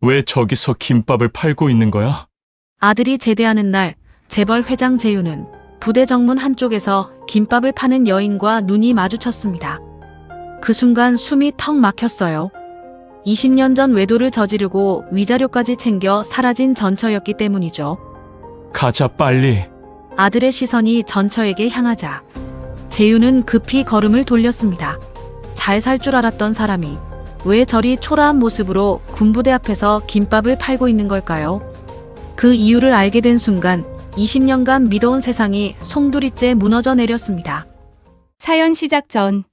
왜 저기서 김밥을 팔고 있는 거야? 아들이 제대하는 날 재벌 회장 재윤은 부대 정문 한쪽에서 김밥을 파는 여인과 눈이 마주쳤습니다. 그 순간 숨이 턱 막혔어요. 20년 전 외도를 저지르고 위자료까지 챙겨 사라진 전처였기 때문이죠. 가자, 빨리. 아들의 시선이 전처에게 향하자 재윤은 급히 걸음을 돌렸습니다. 잘 살 줄 알았던 사람이 왜 저리 초라한 모습으로 군부대 앞에서 김밥을 팔고 있는 걸까요? 그 이유를 알게 된 순간 20년간 믿어온 세상이 송두리째 무너져 내렸습니다. 사연 시작 전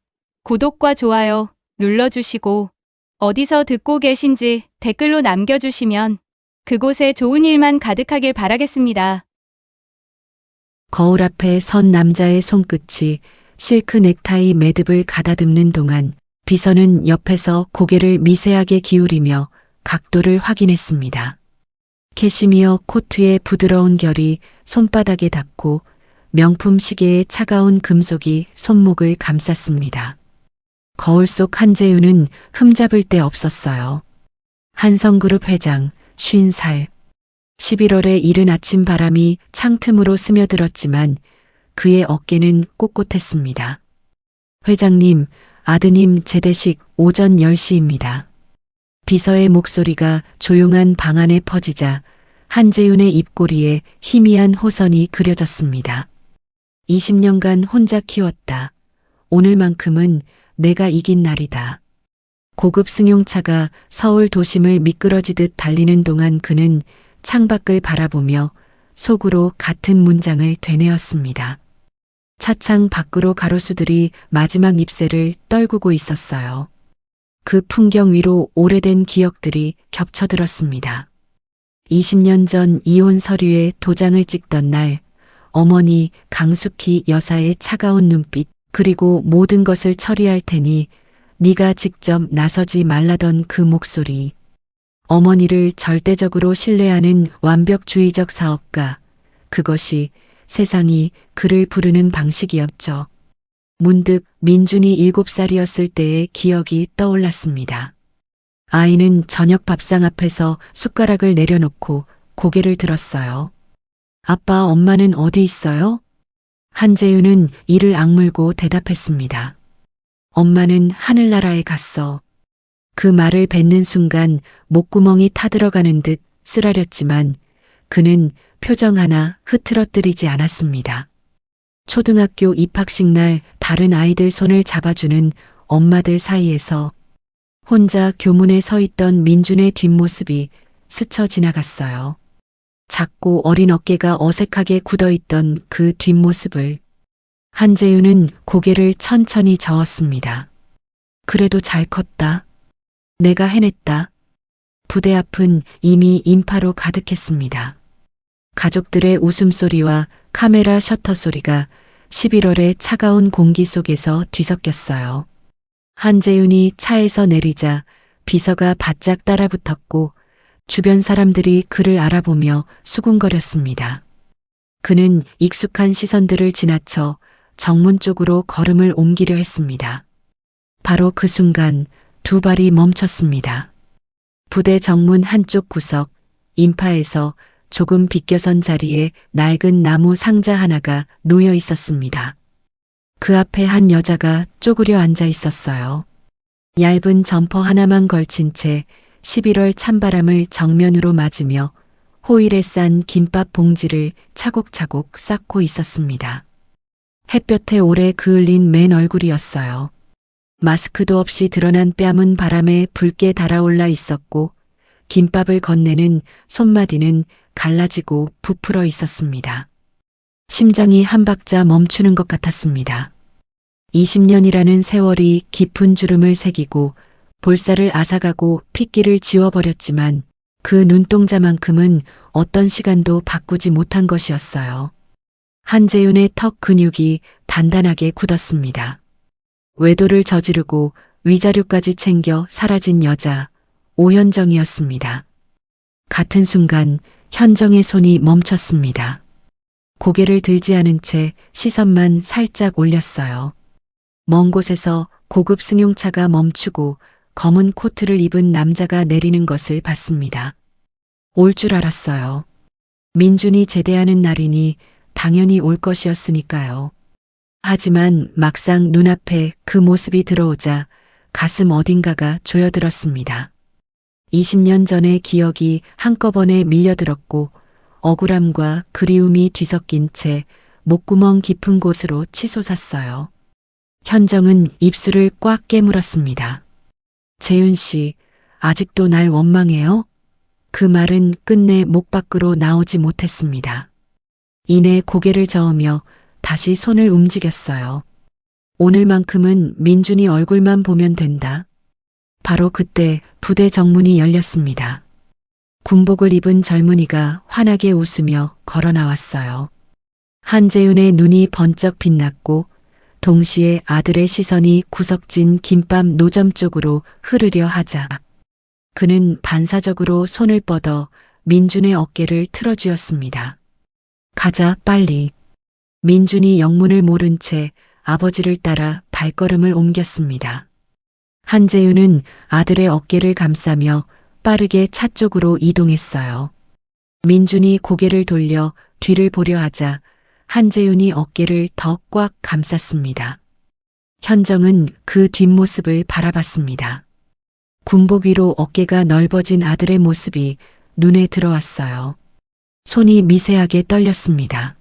구독과 좋아요 눌러주시고 어디서 듣고 계신지 댓글로 남겨주시면 그곳에 좋은 일만 가득하길 바라겠습니다. 거울 앞에 선 남자의 손끝이 실크 넥타이 매듭을 가다듬는 동안 비서는 옆에서 고개를 미세하게 기울이며 각도를 확인했습니다. 캐시미어 코트의 부드러운 결이 손바닥에 닿고 명품 시계의 차가운 금속이 손목을 감쌌습니다. 거울 속 한재윤은 흠잡을 데 없었어요. 한성그룹 회장, 50살. 11월의 이른 아침 바람이 창틈으로 스며들었지만 그의 어깨는 꼿꼿했습니다. 회장님, 아드님 제대식 오전 10시입니다. 비서의 목소리가 조용한 방 안에 퍼지자 한재윤의 입꼬리에 희미한 호선이 그려졌습니다. 20년간 혼자 키웠다. 오늘만큼은 내가 이긴 날이다. 고급 승용차가 서울 도심을 미끄러지듯 달리는 동안 그는 창밖을 바라보며 속으로 같은 문장을 되뇌었습니다. 차창 밖으로 가로수들이 마지막 잎새를 떨구고 있었어요. 그 풍경 위로 오래된 기억들이 겹쳐들었습니다. 20년 전 이혼 서류에 도장을 찍던 날, 어머니 강숙희 여사의 차가운 눈빛, 그리고 모든 것을 처리할 테니 네가 직접 나서지 말라던 그 목소리. 어머니를 절대적으로 신뢰하는 완벽주의적 사업가. 그것이 세상이 그를 부르는 방식이었죠. 문득 민준이 7살이었을 때의 기억이 떠올랐습니다. 아이는 저녁 밥상 앞에서 숟가락을 내려놓고 고개를 들었어요. 아빠, 엄마는 어디 있어요? 한재윤은 이를 악물고 대답했습니다. 엄마는 하늘나라에 갔어. 그 말을 뱉는 순간 목구멍이 타들어가는 듯 쓰라렸지만 그는 표정 하나 흐트러뜨리지 않았습니다. 초등학교 입학식 날 다른 아이들 손을 잡아주는 엄마들 사이에서 혼자 교문에 서 있던 민준의 뒷모습이 스쳐 지나갔어요. 작고 어린 어깨가 어색하게 굳어있던 그 뒷모습을 한재윤은 고개를 천천히 저었습니다. 그래도 잘 컸다. 내가 해냈다. 부대 앞은 이미 인파로 가득했습니다. 가족들의 웃음소리와 카메라 셔터 소리가 11월의 차가운 공기 속에서 뒤섞였어요. 한재윤이 차에서 내리자 비서가 바짝 따라붙었고 주변 사람들이 그를 알아보며 수군거렸습니다. 그는 익숙한 시선들을 지나쳐 정문 쪽으로 걸음을 옮기려 했습니다. 바로 그 순간 두 발이 멈췄습니다. 부대 정문 한쪽 구석, 인파에서 조금 비껴선 자리에 낡은 나무 상자 하나가 놓여 있었습니다. 그 앞에 한 여자가 쪼그려 앉아 있었어요. 얇은 점퍼 하나만 걸친 채 11월 찬바람을 정면으로 맞으며 호일에 싼 김밥 봉지를 차곡차곡 쌓고 있었습니다. 햇볕에 오래 그을린 맨 얼굴이었어요. 마스크도 없이 드러난 뺨은 바람에 붉게 달아올라 있었고 김밥을 건네는 손마디는 갈라지고 부풀어 있었습니다. 심장이 한 박자 멈추는 것 같았습니다. 20년이라는 세월이 깊은 주름을 새기고 볼살을 앗아가고 핏기를 지워버렸지만 그 눈동자만큼은 어떤 시간도 바꾸지 못한 것이었어요. 한재윤의 턱 근육이 단단하게 굳었습니다. 외도를 저지르고 위자료까지 챙겨 사라진 여자, 오현정이었습니다. 같은 순간 현정의 손이 멈췄습니다. 고개를 들지 않은 채 시선만 살짝 올렸어요. 먼 곳에서 고급 승용차가 멈추고 검은 코트를 입은 남자가 내리는 것을 봤습니다. 올 줄 알았어요. 민준이 제대하는 날이니 당연히 올 것이었으니까요. 하지만 막상 눈앞에 그 모습이 들어오자 가슴 어딘가가 조여들었습니다. 20년 전의 기억이 한꺼번에 밀려들었고 억울함과 그리움이 뒤섞인 채 목구멍 깊은 곳으로 치솟았어요. 현정은 입술을 꽉 깨물었습니다. 재윤 씨, 아직도 날 원망해요? 그 말은 끝내 목 밖으로 나오지 못했습니다. 이내 고개를 저으며 다시 손을 움직였어요. 오늘만큼은 민준이 얼굴만 보면 된다. 바로 그때 부대 정문이 열렸습니다. 군복을 입은 젊은이가 환하게 웃으며 걸어 나왔어요. 한재윤의 눈이 번쩍 빛났고 동시에 아들의 시선이 구석진 김밥 노점 쪽으로 흐르려 하자 그는 반사적으로 손을 뻗어 민준의 어깨를 틀어쥐었습니다. 가자, 빨리. 민준이 영문을 모른 채 아버지를 따라 발걸음을 옮겼습니다. 한재윤은 아들의 어깨를 감싸며 빠르게 차 쪽으로 이동했어요. 민준이 고개를 돌려 뒤를 보려 하자 한재윤이 어깨를 더 꽉 감쌌습니다. 현정은 그 뒷모습을 바라봤습니다. 군복 위로 어깨가 넓어진 아들의 모습이 눈에 들어왔어요. 손이 미세하게 떨렸습니다.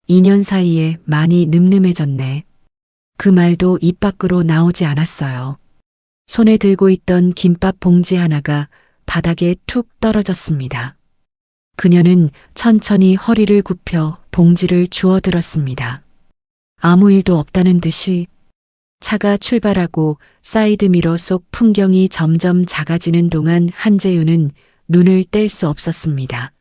2년 사이에 많이 늠름해졌네. 그 말도 입 밖으로 나오지 않았어요. 손에 들고 있던 김밥 봉지 하나가 바닥에 툭 떨어졌습니다. 그녀는 천천히 허리를 굽혀 봉지를 주워들었습니다. 아무 일도 없다는 듯이 차가 출발하고 사이드미러 속 풍경이 점점 작아지는 동안 한재윤은 눈을 뗄 수 없었습니다.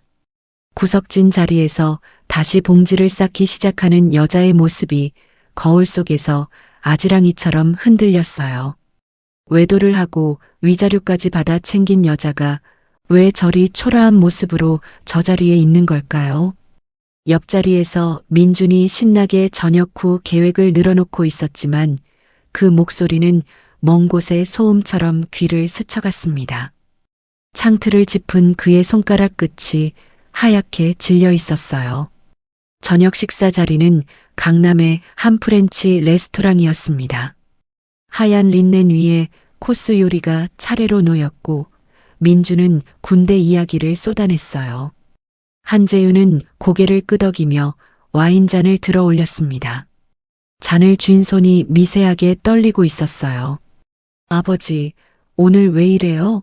구석진 자리에서 다시 봉지를 쌓기 시작하는 여자의 모습이 거울 속에서 아지랑이처럼 흔들렸어요. 외도를 하고 위자료까지 받아 챙긴 여자가 왜 저리 초라한 모습으로 저 자리에 있는 걸까요? 옆자리에서 민준이 신나게 저녁 후 계획을 늘어놓고 있었지만 그 목소리는 먼 곳의 소음처럼 귀를 스쳐갔습니다. 창틀을 짚은 그의 손가락 끝이 하얗게 질려 있었어요. 저녁 식사 자리는 강남의 한 프렌치 레스토랑이었습니다. 하얀 린넨 위에 코스 요리가 차례로 놓였고 민주는 군대 이야기를 쏟아냈어요. 한재윤은 고개를 끄덕이며 와인잔을 들어 올렸습니다. 잔을 쥔 손이 미세하게 떨리고 있었어요. 아버지, 오늘 왜 이래요?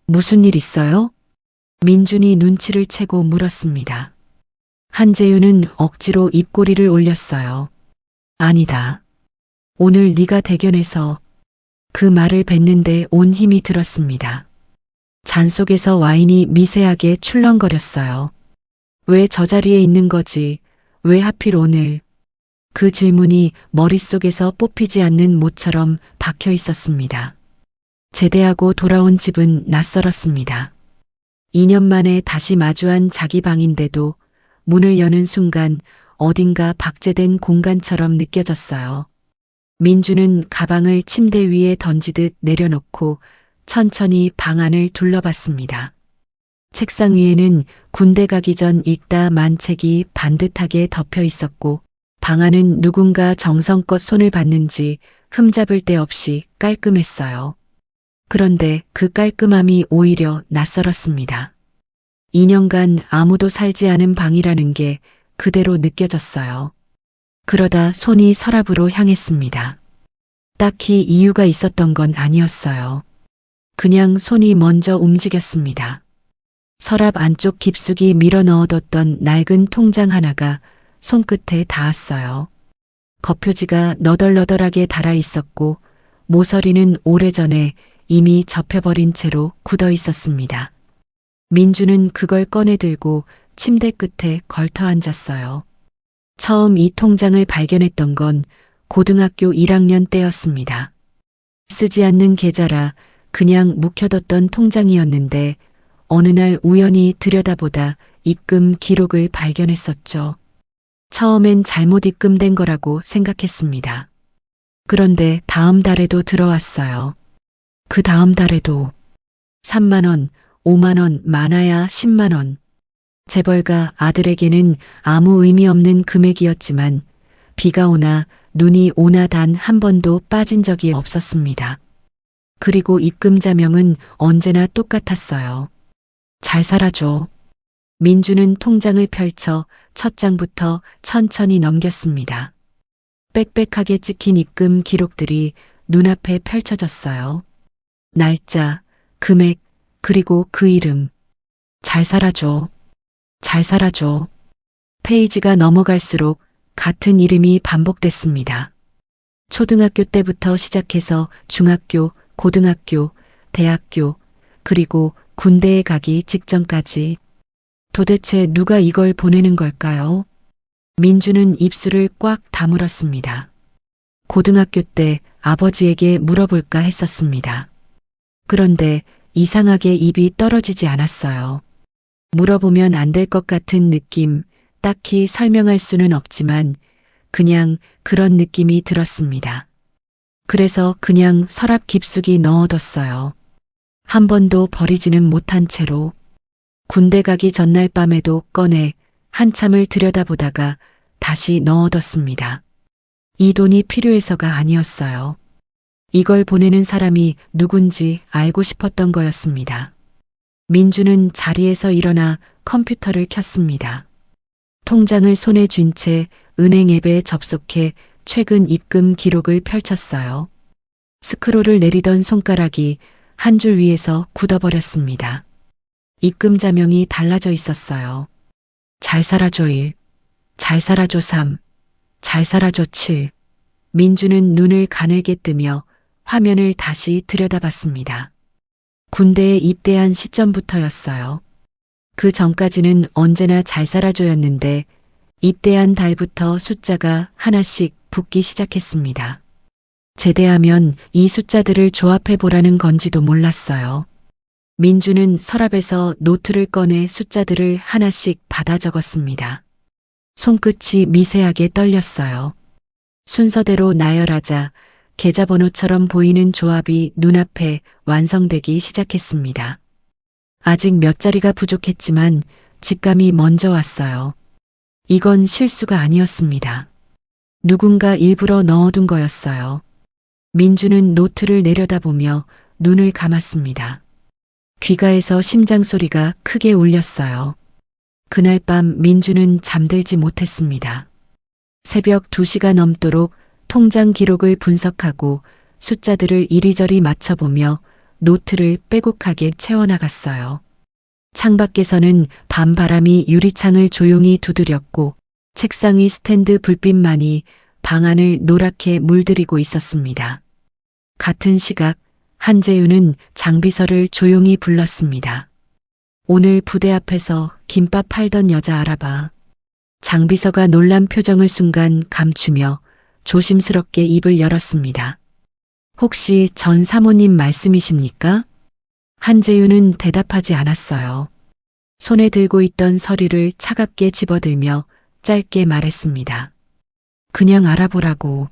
무슨 일 있어요? 민준이 눈치를 채고 물었습니다. 한재윤은 억지로 입꼬리를 올렸어요. 아니다. 오늘 네가 대견해서. 그 말을 뱉는데 온 힘이 들었습니다. 잔 속에서 와인이 미세하게 출렁거렸어요. 왜 저 자리에 있는 거지? 왜 하필 오늘? 그 질문이 머릿속에서 뽑히지 않는 모처럼 박혀 있었습니다. 제대하고 돌아온 집은 낯설었습니다. 2년 만에 다시 마주한 자기 방인데도 문을 여는 순간 어딘가 박제된 공간처럼 느껴졌어요. 민주는 가방을 침대 위에 던지듯 내려놓고 천천히 방 안을 둘러봤습니다. 책상 위에는 군대 가기 전 읽다 만 책이 반듯하게 덮여 있었고 방 안은 누군가 정성껏 손을 봤는지 흠잡을 데 없이 깔끔했어요. 그런데 그 깔끔함이 오히려 낯설었습니다. 2년간 아무도 살지 않은 방이라는 게 그대로 느껴졌어요. 그러다 손이 서랍으로 향했습니다. 딱히 이유가 있었던 건 아니었어요. 그냥 손이 먼저 움직였습니다. 서랍 안쪽 깊숙이 밀어 넣어뒀던 낡은 통장 하나가 손끝에 닿았어요. 겉표지가 너덜너덜하게 달아 있었고 모서리는 오래전에 이미 접혀버린 채로 굳어 있었습니다. 민주는 그걸 꺼내 들고 침대 끝에 걸터 앉았어요. 처음 이 통장을 발견했던 건 고등학교 1학년 때였습니다. 쓰지 않는 계좌라 그냥 묵혀뒀던 통장이었는데 어느 날 우연히 들여다보다 입금 기록을 발견했었죠. 처음엔 잘못 입금된 거라고 생각했습니다. 그런데 다음 달에도 들어왔어요. 그 다음 달에도 3만 원, 5만 원, 많아야 10만 원. 재벌가 아들에게는 아무 의미 없는 금액이었지만 비가 오나 눈이 오나 단 한 번도 빠진 적이 없었습니다. 그리고 입금자명은 언제나 똑같았어요. 잘 살아줘. 민주는 통장을 펼쳐 첫 장부터 천천히 넘겼습니다. 빽빽하게 찍힌 입금 기록들이 눈앞에 펼쳐졌어요. 날짜, 금액, 그리고 그 이름. 잘 살아줘. 잘 살아줘. 페이지가 넘어갈수록 같은 이름이 반복됐습니다. 초등학교 때부터 시작해서 중학교, 고등학교, 대학교, 그리고 군대에 가기 직전까지. 도대체 누가 이걸 보내는 걸까요? 민주는 입술을 꽉 다물었습니다. 고등학교 때 아버지에게 물어볼까 했었습니다. 그런데 이상하게 입이 떨어지지 않았어요. 물어보면 안 될 것 같은 느낌, 딱히 설명할 수는 없지만 그냥 그런 느낌이 들었습니다. 그래서 그냥 서랍 깊숙이 넣어뒀어요. 한 번도 버리지는 못한 채로. 군대 가기 전날 밤에도 꺼내 한참을 들여다보다가 다시 넣어뒀습니다. 이 돈이 필요해서가 아니었어요. 이걸 보내는 사람이 누군지 알고 싶었던 거였습니다. 민주는 자리에서 일어나 컴퓨터를 켰습니다. 통장을 손에 쥔 채 은행 앱에 접속해 최근 입금 기록을 펼쳤어요. 스크롤을 내리던 손가락이 한 줄 위에서 굳어버렸습니다. 입금자명이 달라져 있었어요. 잘 살아줘 1, 잘 살아줘 3, 잘 살아줘 7. 민주는 눈을 가늘게 뜨며 화면을 다시 들여다봤습니다. 군대에 입대한 시점부터였어요. 그 전까지는 언제나 잘 살아줘였는데 입대한 달부터 숫자가 하나씩 붙기 시작했습니다. 제대하면 이 숫자들을 조합해보라는 건지도 몰랐어요. 민주는 서랍에서 노트를 꺼내 숫자들을 하나씩 받아 적었습니다. 손끝이 미세하게 떨렸어요. 순서대로 나열하자 계좌번호처럼 보이는 조합이 눈앞에 완성되기 시작했습니다. 아직 몇 자리가 부족했지만 직감이 먼저 왔어요. 이건 실수가 아니었습니다. 누군가 일부러 넣어둔 거였어요. 민주는 노트를 내려다보며 눈을 감았습니다. 귀가에서 심장 소리가 크게 울렸어요. 그날 밤 민주는 잠들지 못했습니다. 새벽 2시가 넘도록 통장 기록을 분석하고 숫자들을 이리저리 맞춰보며 노트를 빼곡하게 채워나갔어요. 창밖에서는 밤바람이 유리창을 조용히 두드렸고 책상 위 스탠드 불빛만이 방 안을 노랗게 물들이고 있었습니다. 같은 시각 한재윤은 장비서를 조용히 불렀습니다. 오늘 부대 앞에서 김밥 팔던 여자 알아봐. 장비서가 놀란 표정을 순간 감추며 조심스럽게 입을 열었습니다. 혹시 전 사모님 말씀이십니까? 한재윤은 대답하지 않았어요. 손에 들고 있던 서류를 차갑게 집어들며 짧게 말했습니다. 그냥 알아보라고.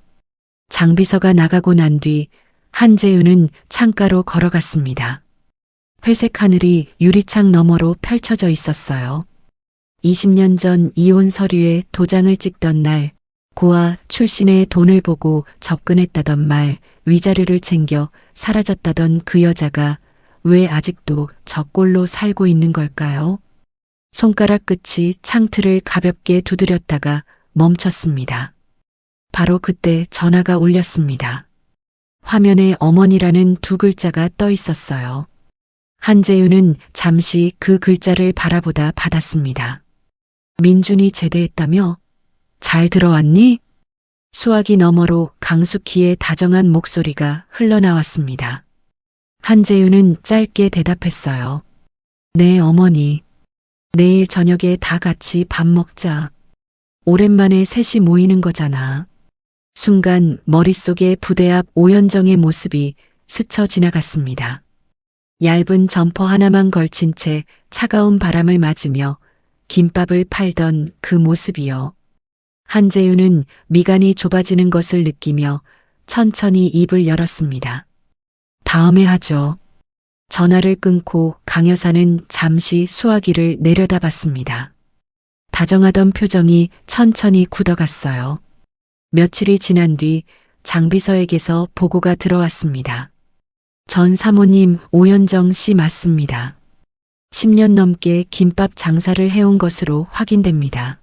장비서가 나가고 난 뒤 한재윤은 창가로 걸어갔습니다. 회색 하늘이 유리창 너머로 펼쳐져 있었어요. 20년 전 이혼 서류에 도장을 찍던 날 고아 출신의 돈을 보고 접근했다던 말, 위자료를 챙겨 사라졌다던 그 여자가 왜 아직도 저 꼴로 살고 있는 걸까요? 손가락 끝이 창틀을 가볍게 두드렸다가 멈췄습니다. 바로 그때 전화가 울렸습니다. 화면에 어머니라는 두 글자가 떠 있었어요. 한재윤은 잠시 그 글자를 바라보다 받았습니다. 민준이 제대했다며? 잘 들어왔니? 수화기 너머로 강숙희의 다정한 목소리가 흘러나왔습니다. 한재윤은 짧게 대답했어요. 네, 어머니. 내일 저녁에 다 같이 밥 먹자. 오랜만에 셋이 모이는 거잖아. 순간 머릿속에 부대 앞 오현정의 모습이 스쳐 지나갔습니다. 얇은 점퍼 하나만 걸친 채 차가운 바람을 맞으며 김밥을 팔던 그 모습이요. 한재윤은 미간이 좁아지는 것을 느끼며 천천히 입을 열었습니다. 다음에 하죠. 전화를 끊고 강 여사는 잠시 수화기를 내려다봤습니다. 다정하던 표정이 천천히 굳어갔어요. 며칠이 지난 뒤 장비서에게서 보고가 들어왔습니다. 전 사모님 오현정 씨 맞습니다. 10년 넘게 김밥 장사를 해온 것으로 확인됩니다.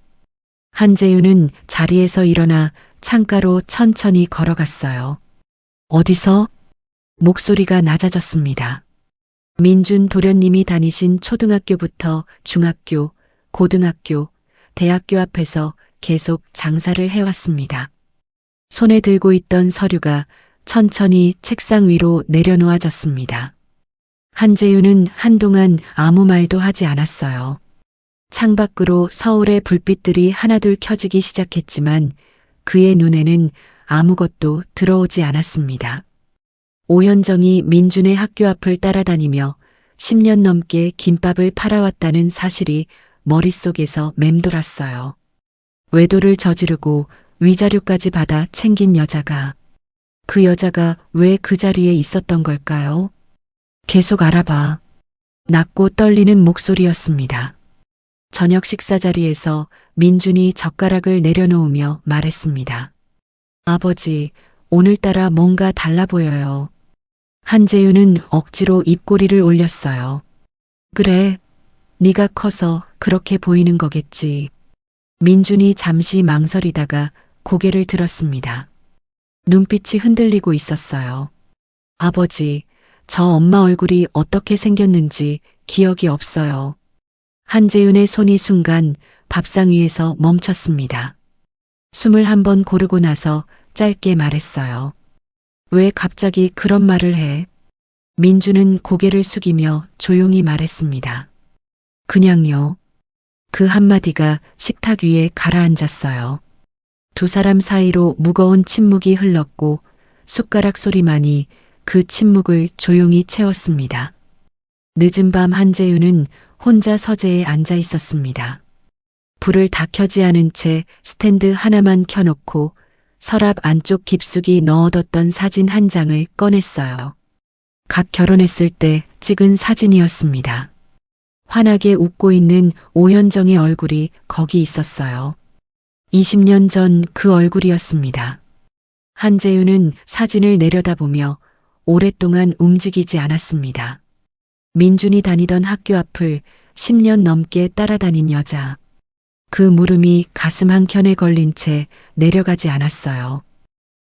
한재윤은 자리에서 일어나 창가로 천천히 걸어갔어요. 어디서? 목소리가 낮아졌습니다. 민준 도련님이 다니신 초등학교부터 중학교, 고등학교, 대학교 앞에서 계속 장사를 해왔습니다. 손에 들고 있던 서류가 천천히 책상 위로 내려놓아졌습니다. 한재윤은 한동안 아무 말도 하지 않았어요. 창밖으로 서울의 불빛들이 하나둘 켜지기 시작했지만 그의 눈에는 아무것도 들어오지 않았습니다. 오현정이 민준의 학교 앞을 따라다니며 10년 넘게 김밥을 팔아왔다는 사실이 머릿속에서 맴돌았어요. 외도를 저지르고 위자료까지 받아 챙긴 여자가, 그 여자가 왜 그 자리에 있었던 걸까요? 계속 알아봐. 낮고 떨리는 목소리였습니다. 저녁 식사 자리에서 민준이 젓가락을 내려놓으며 말했습니다. 아버지, 오늘따라 뭔가 달라 보여요. 한재윤은 억지로 입꼬리를 올렸어요. 그래, 네가 커서 그렇게 보이는 거겠지. 민준이 잠시 망설이다가 고개를 들었습니다. 눈빛이 흔들리고 있었어요. 아버지, 저 엄마 얼굴이 어떻게 생겼는지 기억이 없어요. 한재윤의 손이 순간 밥상 위에서 멈췄습니다. 숨을 한번 고르고 나서 짧게 말했어요. 왜 갑자기 그런 말을 해? 민주는 고개를 숙이며 조용히 말했습니다. 그냥요. 그 한마디가 식탁 위에 가라앉았어요. 두 사람 사이로 무거운 침묵이 흘렀고 숟가락 소리만이 그 침묵을 조용히 채웠습니다. 늦은 밤 한재윤은 혼자 서재에 앉아 있었습니다. 불을 다 켜지 않은 채 스탠드 하나만 켜놓고 서랍 안쪽 깊숙이 넣어뒀던 사진 한 장을 꺼냈어요. 갓 결혼했을 때 찍은 사진이었습니다. 환하게 웃고 있는 오현정의 얼굴이 거기 있었어요. 20년 전 그 얼굴이었습니다. 한재윤은 사진을 내려다보며 오랫동안 움직이지 않았습니다. 민준이 다니던 학교 앞을 10년 넘게 따라다닌 여자. 그 물음이 가슴 한켠에 걸린 채 내려가지 않았어요.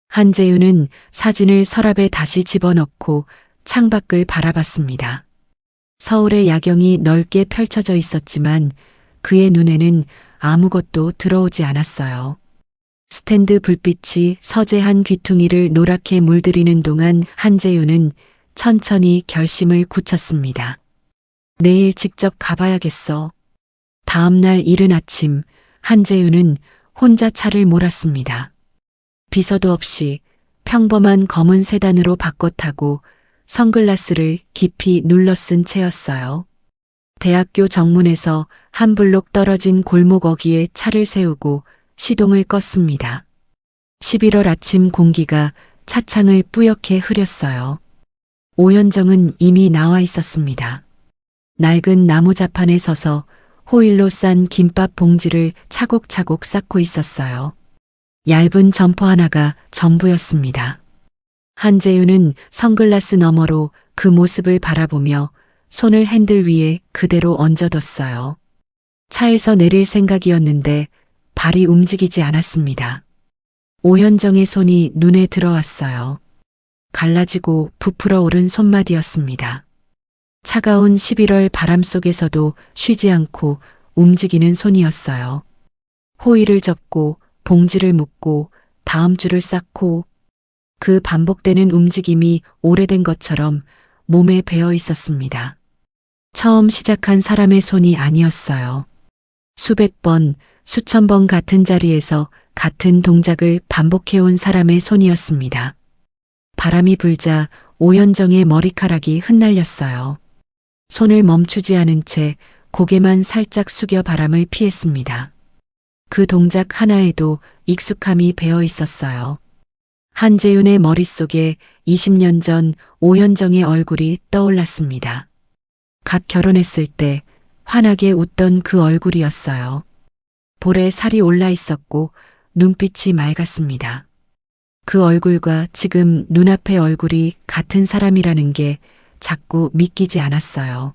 한재윤은 사진을 서랍에 다시 집어넣고 창밖을 바라봤습니다. 서울의 야경이 넓게 펼쳐져 있었지만 그의 눈에는 아무것도 들어오지 않았어요. 스탠드 불빛이 서재 한 귀퉁이를 노랗게 물들이는 동안 한재윤은 천천히 결심을 굳혔습니다. 내일 직접 가봐야겠어. 다음 날 이른 아침 한재윤은 혼자 차를 몰았습니다. 비서도 없이 평범한 검은 세단으로 바꿔 타고 선글라스를 깊이 눌러 쓴 채였어요. 대학교 정문에서 한 블록 떨어진 골목 어귀에 차를 세우고 시동을 껐습니다. 11월 아침 공기가 차창을 뿌옇게 흐렸어요. 오현정은 이미 나와 있었습니다. 낡은 나무 자판에 서서 호일로 싼 김밥 봉지를 차곡차곡 쌓고 있었어요. 얇은 점퍼 하나가 전부였습니다. 한재윤은 선글라스 너머로 그 모습을 바라보며 손을 핸들 위에 그대로 얹어뒀어요. 차에서 내릴 생각이었는데 발이 움직이지 않았습니다. 오현정의 손이 눈에 들어왔어요. 갈라지고 부풀어 오른 손마디였습니다. 차가운 11월 바람 속에서도 쉬지 않고 움직이는 손이었어요. 호일을 접고 봉지를 묶고 다음 줄을 쌓고 그 반복되는 움직임이 오래된 것처럼 몸에 배어 있었습니다. 처음 시작한 사람의 손이 아니었어요. 수백 번, 수천 번 같은 자리에서 같은 동작을 반복해온 사람의 손이었습니다. 바람이 불자 오현정의 머리카락이 흩날렸어요. 손을 멈추지 않은 채 고개만 살짝 숙여 바람을 피했습니다. 그 동작 하나에도 익숙함이 배어 있었어요. 한재윤의 머릿속에 20년 전 오현정의 얼굴이 떠올랐습니다. 갓 결혼했을 때 환하게 웃던 그 얼굴이었어요. 볼에 살이 올라 있었고 눈빛이 맑았습니다. 그 얼굴과 지금 눈앞의 얼굴이 같은 사람이라는 게 자꾸 믿기지 않았어요.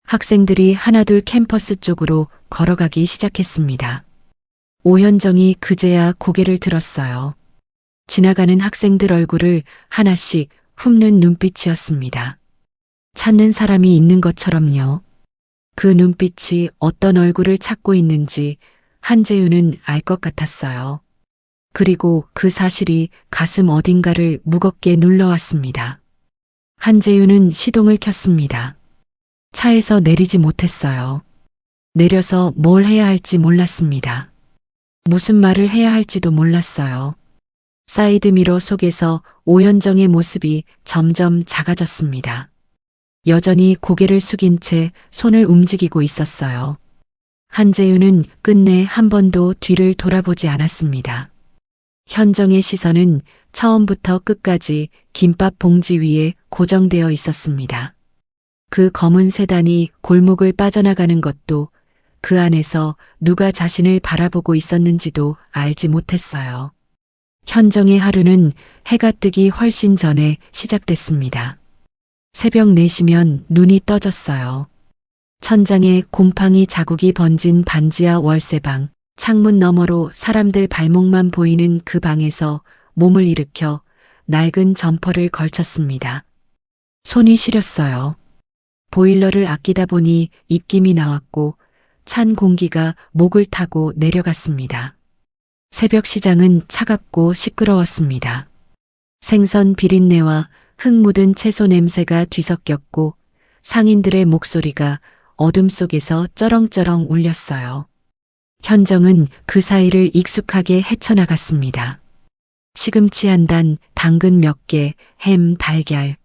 학생들이 하나둘 캠퍼스 쪽으로 걸어가기 시작했습니다. 오현정이 그제야 고개를 들었어요. 지나가는 학생들 얼굴을 하나씩 훑는 눈빛이었습니다. 찾는 사람이 있는 것처럼요. 그 눈빛이 어떤 얼굴을 찾고 있는지 한재윤은 알 것 같았어요. 그리고 그 사실이 가슴 어딘가를 무겁게 눌러왔습니다. 한재윤은 시동을 켰습니다. 차에서 내리지 못했어요. 내려서 뭘 해야 할지 몰랐습니다. 무슨 말을 해야 할지도 몰랐어요. 사이드미러 속에서 오현정의 모습이 점점 작아졌습니다. 여전히 고개를 숙인 채 손을 움직이고 있었어요. 한재윤은 끝내 한 번도 뒤를 돌아보지 않았습니다. 현정의 시선은 처음부터 끝까지 김밥 봉지 위에 고정되어 있었습니다. 그 검은 세단이 골목을 빠져나가는 것도 그 안에서 누가 자신을 바라보고 있었는지도 알지 못했어요. 현정의 하루는 해가 뜨기 훨씬 전에 시작됐습니다. 새벽 4시면 눈이 떠졌어요. 천장에 곰팡이 자국이 번진 반지하 월세방, 창문 너머로 사람들 발목만 보이는 그 방에서 몸을 일으켜 낡은 점퍼를 걸쳤습니다. 손이 시렸어요. 보일러를 아끼다 보니 입김이 나왔고 찬 공기가 목을 타고 내려갔습니다. 새벽 시장은 차갑고 시끄러웠습니다. 생선 비린내와 흙 묻은 채소 냄새가 뒤섞였고 상인들의 목소리가 어둠 속에서 쩌렁쩌렁 울렸어요. 현정은 그 사이를 익숙하게 헤쳐나갔습니다. 시금치 한 단, 당근 몇 개, 햄, 달걀.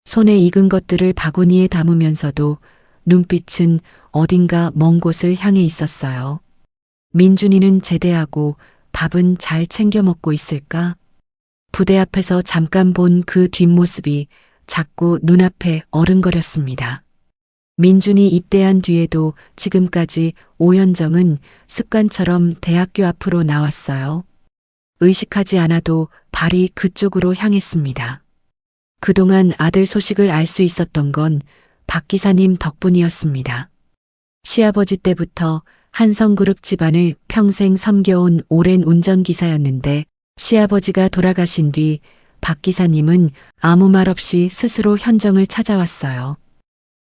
손에 익은 것들을 바구니에 담으면서도 눈빛은 어딘가 먼 곳을 향해 있었어요. 민준이는 제대하고 밥은 잘 챙겨 먹고 있을까? 부대 앞에서 잠깐 본 그 뒷모습이 자꾸 눈앞에 어른거렸습니다. 민준이 입대한 뒤에도 지금까지 오현정은 습관처럼 대학교 앞으로 나왔어요. 의식하지 않아도 발이 그쪽으로 향했습니다. 그동안 아들 소식을 알 수 있었던 건 박 기사님 덕분이었습니다. 시아버지 때부터 한성그룹 집안을 평생 섬겨온 오랜 운전기사였는데 시아버지가 돌아가신 뒤 박 기사님은 아무 말 없이 스스로 현정을 찾아왔어요.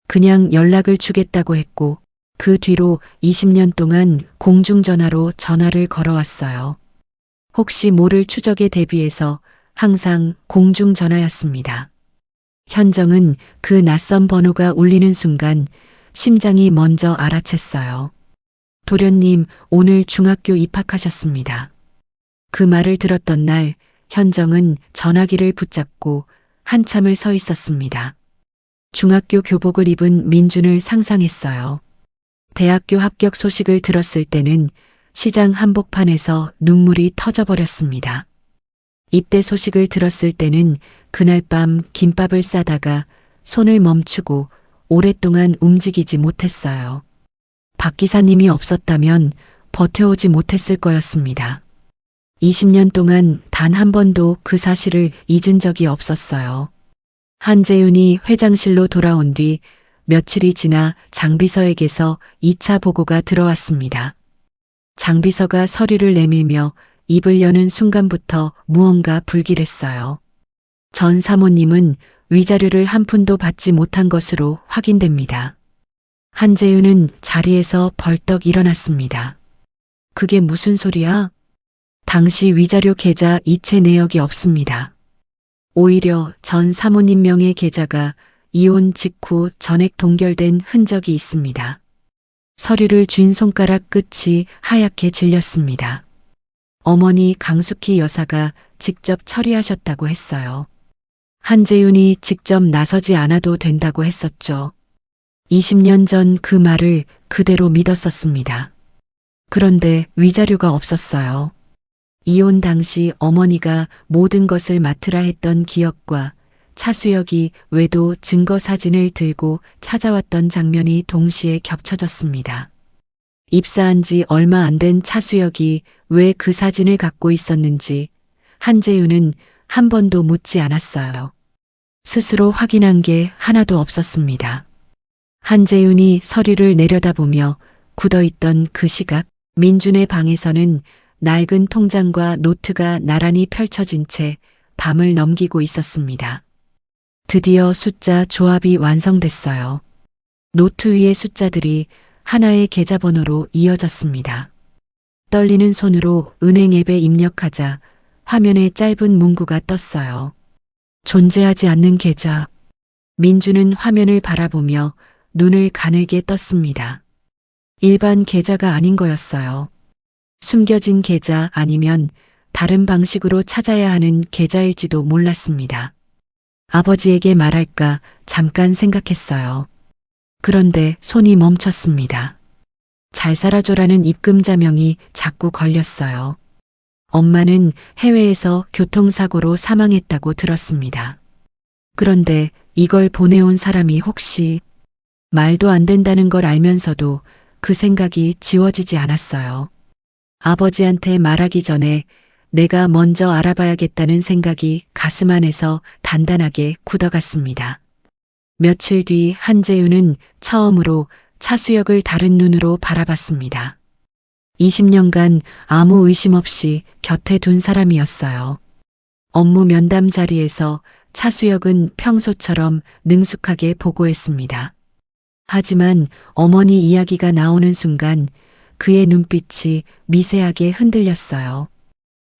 그냥 연락을 주겠다고 했고 그 뒤로 20년 동안 공중전화로 전화를 걸어왔어요. 혹시 모를 추적에 대비해서 항상 공중전화였습니다. 현정은 그 낯선 번호가 울리는 순간 심장이 먼저 알아챘어요. 도련님, 오늘 중학교 입학하셨습니다. 그 말을 들었던 날 현정은 전화기를 붙잡고 한참을 서 있었습니다. 중학교 교복을 입은 민준을 상상했어요. 대학교 합격 소식을 들었을 때는 시장 한복판에서 눈물이 터져버렸습니다. 입대 소식을 들었을 때는 그날 밤 김밥을 싸다가 손을 멈추고 오랫동안 움직이지 못했어요. 박 기사님이 없었다면 버텨오지 못했을 거였습니다. 20년 동안 단 한 번도 그 사실을 잊은 적이 없었어요. 한재윤이 회장실로 돌아온 뒤 며칠이 지나 장비서에게서 2차 보고가 들어왔습니다. 장비서가 서류를 내밀며 입을 여는 순간부터 무언가 불길했어요. 전 사모님은 위자료를 한 푼도 받지 못한 것으로 확인됩니다. 한재윤은 자리에서 벌떡 일어났습니다. 그게 무슨 소리야? 당시 위자료 계좌 이체 내역이 없습니다. 오히려 전 사모님 명의 계좌가 이혼 직후 전액 동결된 흔적이 있습니다. 서류를 쥔 손가락 끝이 하얗게 질렸습니다. 어머니 강숙희 여사가 직접 처리하셨다고 했어요. 한재윤이 직접 나서지 않아도 된다고 했었죠. 20년 전 그 말을 그대로 믿었었습니다. 그런데 위자료가 없었어요. 이혼 당시 어머니가 모든 것을 맡으라 했던 기억과 차수혁이 외도 증거 사진을 들고 찾아왔던 장면이 동시에 겹쳐졌습니다. 입사한 지 얼마 안 된 차수혁이 왜 그 사진을 갖고 있었는지 한재윤은 한 번도 묻지 않았어요. 스스로 확인한 게 하나도 없었습니다. 한재윤이 서류를 내려다보며 굳어있던 그 시각, 민준의 방에서는 낡은 통장과 노트가 나란히 펼쳐진 채 밤을 넘기고 있었습니다. 드디어 숫자 조합이 완성됐어요. 노트 위의 숫자들이 하나의 계좌번호로 이어졌습니다. 떨리는 손으로 은행 앱에 입력하자 화면에 짧은 문구가 떴어요. 존재하지 않는 계좌. 민주는 화면을 바라보며 눈을 가늘게 떴습니다. 일반 계좌가 아닌 거였어요. 숨겨진 계좌 아니면 다른 방식으로 찾아야 하는 계좌일지도 몰랐습니다. 아버지에게 말할까 잠깐 생각했어요. 그런데 손이 멈췄습니다. 잘 살아줘라는 입금자명이 자꾸 걸렸어요. 엄마는 해외에서 교통사고로 사망했다고 들었습니다. 그런데 이걸 보내온 사람이 혹시 말도 안 된다는 걸 알면서도 그 생각이 지워지지 않았어요. 아버지한테 말하기 전에 내가 먼저 알아봐야겠다는 생각이 가슴 안에서 단단하게 굳어갔습니다. 며칠 뒤 한재윤은 처음으로 차수혁을 다른 눈으로 바라봤습니다. 20년간 아무 의심 없이 곁에 둔 사람이었어요. 업무 면담 자리에서 차수혁은 평소처럼 능숙하게 보고했습니다. 하지만 어머니 이야기가 나오는 순간 그의 눈빛이 미세하게 흔들렸어요.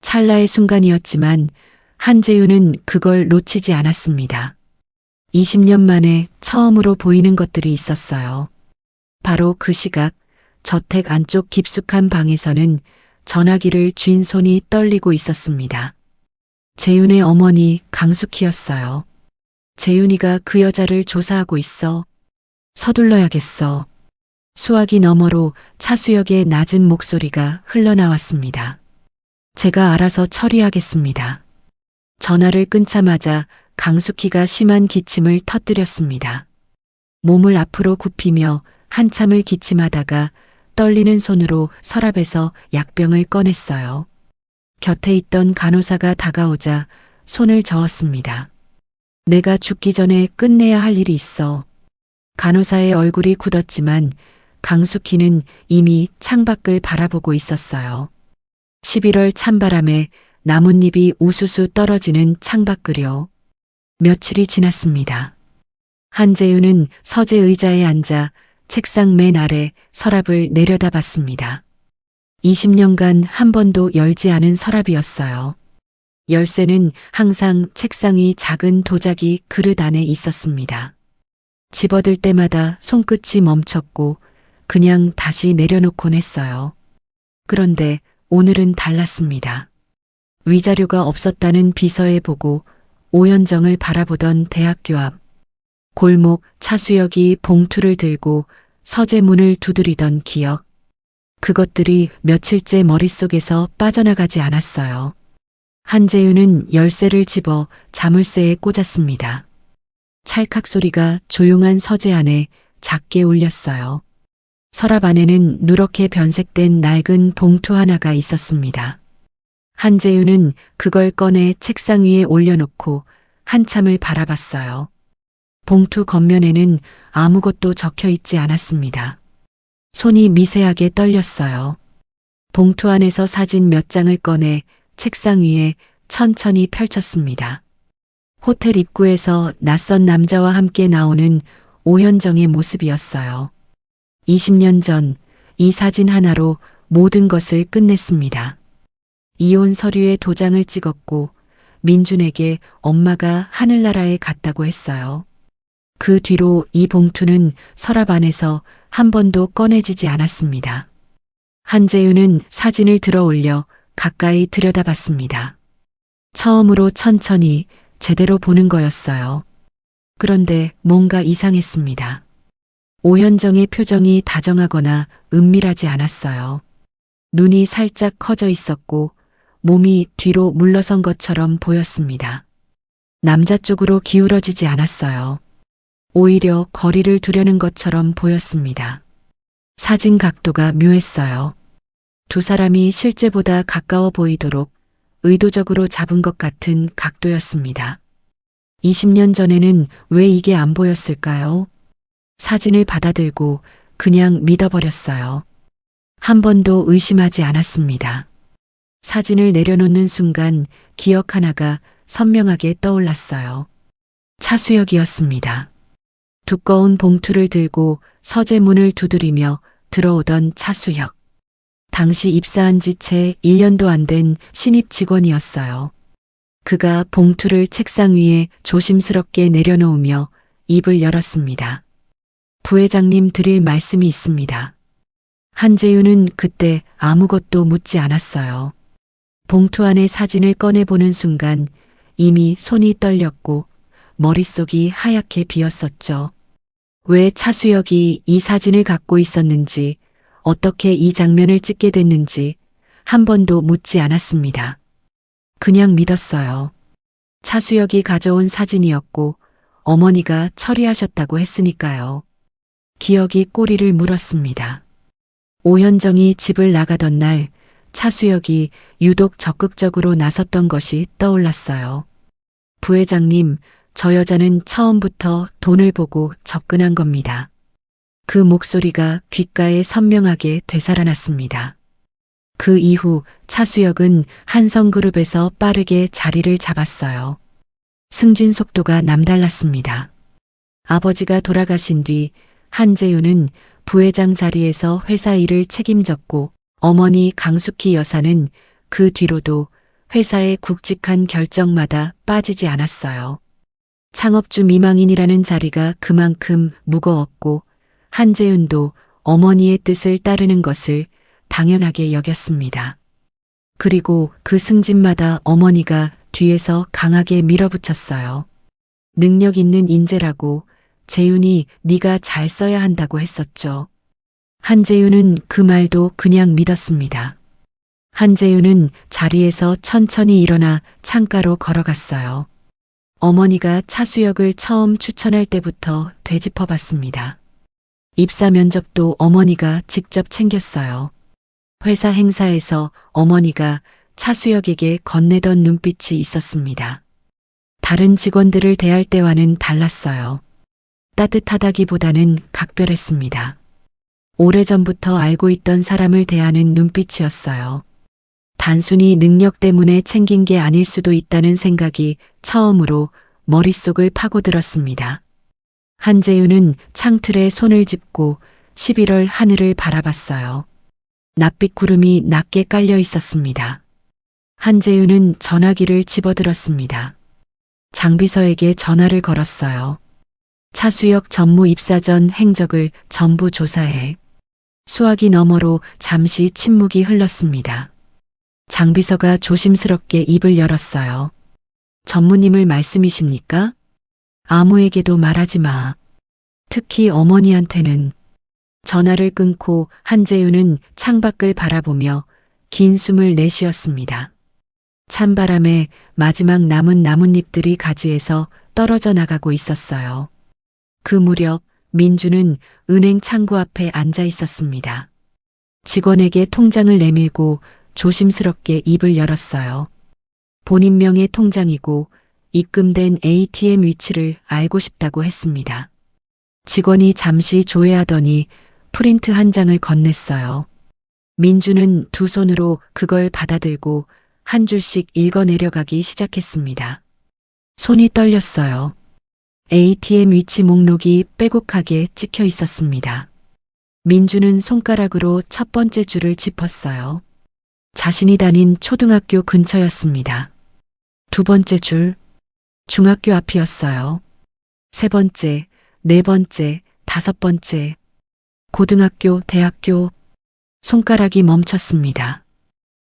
찰나의 순간이었지만 한재윤은 그걸 놓치지 않았습니다. 20년 만에 처음으로 보이는 것들이 있었어요. 바로 그 시각, 저택 안쪽 깊숙한 방에서는 전화기를 쥔 손이 떨리고 있었습니다. 재윤의 어머니 강숙희였어요. 재윤이가 그 여자를 조사하고 있어. 서둘러야겠어. 수화기 너머로 차수혁의 낮은 목소리가 흘러나왔습니다. 제가 알아서 처리하겠습니다. 전화를 끊자마자 강숙희가 심한 기침을 터뜨렸습니다. 몸을 앞으로 굽히며 한참을 기침하다가 떨리는 손으로 서랍에서 약병을 꺼냈어요. 곁에 있던 간호사가 다가오자 손을 저었습니다. 내가 죽기 전에 끝내야 할 일이 있어. 간호사의 얼굴이 굳었지만 강숙희는 이미 창밖을 바라보고 있었어요. 11월 찬바람에 나뭇잎이 우수수 떨어지는 창밖을요. 며칠이 지났습니다. 한재윤은 서재 의자에 앉아 책상 맨 아래 서랍을 내려다봤습니다. 20년간 한 번도 열지 않은 서랍이었어요. 열쇠는 항상 책상 위 작은 도자기 그릇 안에 있었습니다. 집어들 때마다 손끝이 멈췄고 그냥 다시 내려놓곤 했어요. 그런데 오늘은 달랐습니다. 위자료가 없었다는 비서에 보고 오현정을 바라보던 대학교 앞, 골목 차수혁이 봉투를 들고 서재문을 두드리던 기억. 그것들이 며칠째 머릿속에서 빠져나가지 않았어요. 한재윤은 열쇠를 집어 자물쇠에 꽂았습니다. 찰칵 소리가 조용한 서재 안에 작게 울렸어요. 서랍 안에는 누렇게 변색된 낡은 봉투 하나가 있었습니다. 한재윤은 그걸 꺼내 책상 위에 올려놓고 한참을 바라봤어요. 봉투 겉면에는 아무것도 적혀 있지 않았습니다. 손이 미세하게 떨렸어요. 봉투 안에서 사진 몇 장을 꺼내 책상 위에 천천히 펼쳤습니다. 호텔 입구에서 낯선 남자와 함께 나오는 오현정의 모습이었어요. 20년 전 이 사진 하나로 모든 것을 끝냈습니다. 이혼 서류에 도장을 찍었고 민준에게 엄마가 하늘나라에 갔다고 했어요. 그 뒤로 이 봉투는 서랍 안에서 한 번도 꺼내지지 않았습니다. 한재윤은 사진을 들어 올려 가까이 들여다봤습니다. 처음으로 천천히 제대로 보는 거였어요. 그런데 뭔가 이상했습니다. 오현정의 표정이 다정하거나 은밀하지 않았어요. 눈이 살짝 커져 있었고 몸이 뒤로 물러선 것처럼 보였습니다. 남자 쪽으로 기울어지지 않았어요. 오히려 거리를 두려는 것처럼 보였습니다. 사진 각도가 묘했어요. 두 사람이 실제보다 가까워 보이도록 의도적으로 잡은 것 같은 각도였습니다. 20년 전에는 왜 이게 안 보였을까요? 사진을 받아들고 그냥 믿어버렸어요. 한 번도 의심하지 않았습니다. 사진을 내려놓는 순간 기억 하나가 선명하게 떠올랐어요. 차수혁이었습니다. 두꺼운 봉투를 들고 서재문을 두드리며 들어오던 차수혁. 당시 입사한 지 채 1년도 안 된 신입 직원이었어요. 그가 봉투를 책상 위에 조심스럽게 내려놓으며 입을 열었습니다. 부회장님 드릴 말씀이 있습니다. 한재윤은 그때 아무것도 묻지 않았어요. 봉투 안에 사진을 꺼내보는 순간 이미 손이 떨렸고 머릿속이 하얗게 비었었죠. 왜 차수혁이 이 사진을 갖고 있었는지, 어떻게 이 장면을 찍게 됐는지 한 번도 묻지 않았습니다. 그냥 믿었어요. 차수혁이 가져온 사진이었고 어머니가 처리하셨다고 했으니까요. 기억이 꼬리를 물었습니다. 오현정이 집을 나가던 날 차수혁이 유독 적극적으로 나섰던 것이 떠올랐어요. 부회장님, 저 여자는 처음부터 돈을 보고 접근한 겁니다. 그 목소리가 귓가에 선명하게 되살아났습니다. 그 이후 차수혁은 한성그룹에서 빠르게 자리를 잡았어요. 승진 속도가 남달랐습니다. 아버지가 돌아가신 뒤 한재윤은 부회장 자리에서 회사 일을 책임졌고 어머니 강숙희 여사는 그 뒤로도 회사의 굵직한 결정마다 빠지지 않았어요. 창업주 미망인이라는 자리가 그만큼 무거웠고 한재윤도 어머니의 뜻을 따르는 것을 당연하게 여겼습니다. 그리고 그 승진마다 어머니가 뒤에서 강하게 밀어붙였어요. 능력 있는 인재라고, 재윤이 네가 잘 써야 한다고 했었죠. 한재윤은 그 말도 그냥 믿었습니다. 한재윤은 자리에서 천천히 일어나 창가로 걸어갔어요. 어머니가 차수혁을 처음 추천할 때부터 되짚어봤습니다. 입사 면접도 어머니가 직접 챙겼어요. 회사 행사에서 어머니가 차수혁에게 건네던 눈빛이 있었습니다. 다른 직원들을 대할 때와는 달랐어요. 따뜻하다기보다는 각별했습니다. 오래전부터 알고 있던 사람을 대하는 눈빛이었어요. 단순히 능력 때문에 챙긴 게 아닐 수도 있다는 생각이 처음으로 머릿속을 파고들었습니다. 한재윤은 창틀에 손을 짚고 11월 하늘을 바라봤어요. 낯빛 구름이 낮게 깔려 있었습니다. 한재윤은 전화기를 집어들었습니다. 장비서에게 전화를 걸었어요. 차수혁 전무 입사 전 행적을 전부 조사해. 수화기 너머로 잠시 침묵이 흘렀습니다. 장비서가 조심스럽게 입을 열었어요. 전무님을 말씀이십니까? 아무에게도 말하지 마. 특히 어머니한테는. 전화를 끊고 한재윤은 창밖을 바라보며 긴 숨을 내쉬었습니다. 찬바람에 마지막 남은 나뭇잎들이 가지에서 떨어져 나가고 있었어요. 그 무렵 민주는 은행 창구 앞에 앉아 있었습니다. 직원에게 통장을 내밀고 조심스럽게 입을 열었어요. 본인명의 통장이고 입금된 ATM 위치를 알고 싶다고 했습니다. 직원이 잠시 조회하더니 프린트 한 장을 건넸어요. 민주는 두 손으로 그걸 받아들고 한 줄씩 읽어 내려가기 시작했습니다. 손이 떨렸어요. ATM 위치 목록이 빼곡하게 찍혀 있었습니다. 민주는 손가락으로 첫 번째 줄을 짚었어요. 자신이 다닌 초등학교 근처였습니다. 두 번째 줄, 중학교 앞이었어요. 세 번째, 네 번째, 다섯 번째, 고등학교, 대학교. 손가락이 멈췄습니다.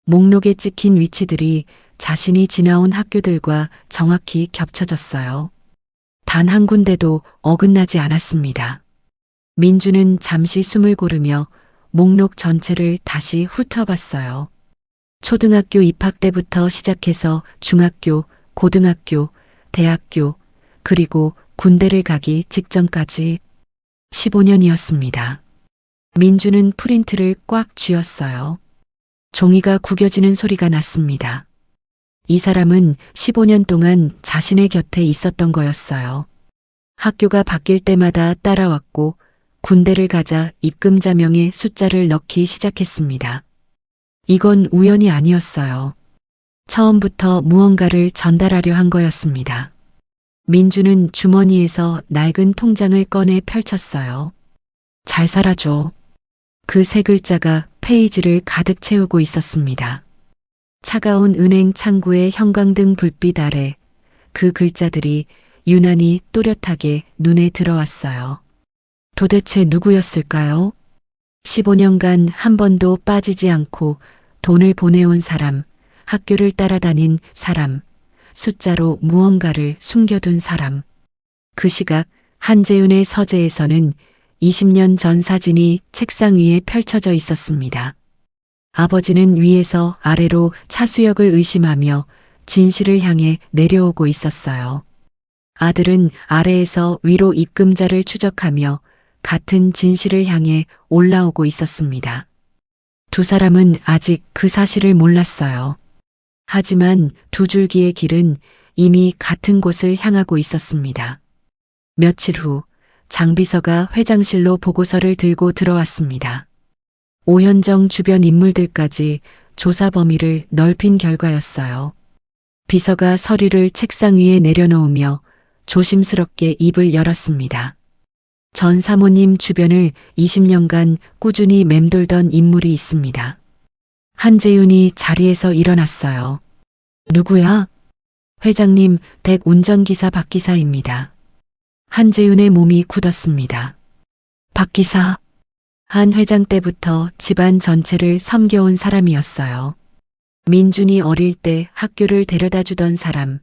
목록에 찍힌 위치들이 자신이 지나온 학교들과 정확히 겹쳐졌어요. 단 한 군데도 어긋나지 않았습니다. 민주는 잠시 숨을 고르며 목록 전체를 다시 훑어봤어요. 초등학교 입학 때부터 시작해서 중학교, 고등학교, 대학교, 그리고 군대를 가기 직전까지 15년이었습니다. 민주는 프린트를 꽉 쥐었어요. 종이가 구겨지는 소리가 났습니다. 이 사람은 15년 동안 자신의 곁에 있었던 거였어요. 학교가 바뀔 때마다 따라왔고 군대를 가자 입금자명에 숫자를 넣기 시작했습니다. 이건 우연이 아니었어요. 처음부터 무언가를 전달하려 한 거였습니다. 민주는 주머니에서 낡은 통장을 꺼내 펼쳤어요. 잘 살아줘. 그 세 글자가 페이지를 가득 채우고 있었습니다. 차가운 은행 창구의 형광등 불빛 아래 그 글자들이 유난히 또렷하게 눈에 들어왔어요. 도대체 누구였을까요? 15년간 한 번도 빠지지 않고 돈을 보내온 사람, 학교를 따라다닌 사람, 숫자로 무언가를 숨겨둔 사람. 그 시각 한재윤의 서재에서는 20년 전 사진이 책상 위에 펼쳐져 있었습니다. 아버지는 위에서 아래로 차수역을 의심하며 진실을 향해 내려오고 있었어요. 아들은 아래에서 위로 입금자를 추적하며 같은 진실을 향해 올라오고 있었습니다. 두 사람은 아직 그 사실을 몰랐어요. 하지만 두 줄기의 길은 이미 같은 곳을 향하고 있었습니다. 며칠 후 장비서가 회장실로 보고서를 들고 들어왔습니다. 오현정 주변 인물들까지 조사 범위를 넓힌 결과였어요. 비서가 서류를 책상 위에 내려놓으며 조심스럽게 입을 열었습니다. 전 사모님 주변을 20년간 꾸준히 맴돌던 인물이 있습니다. 한재윤이 자리에서 일어났어요. 누구야? 회장님, 댁 운전기사 박 기사입니다. 한재윤의 몸이 굳었습니다. 박 기사. 한 회장 때부터 집안 전체를 섬겨온 사람이었어요. 민준이 어릴 때 학교를 데려다 주던 사람,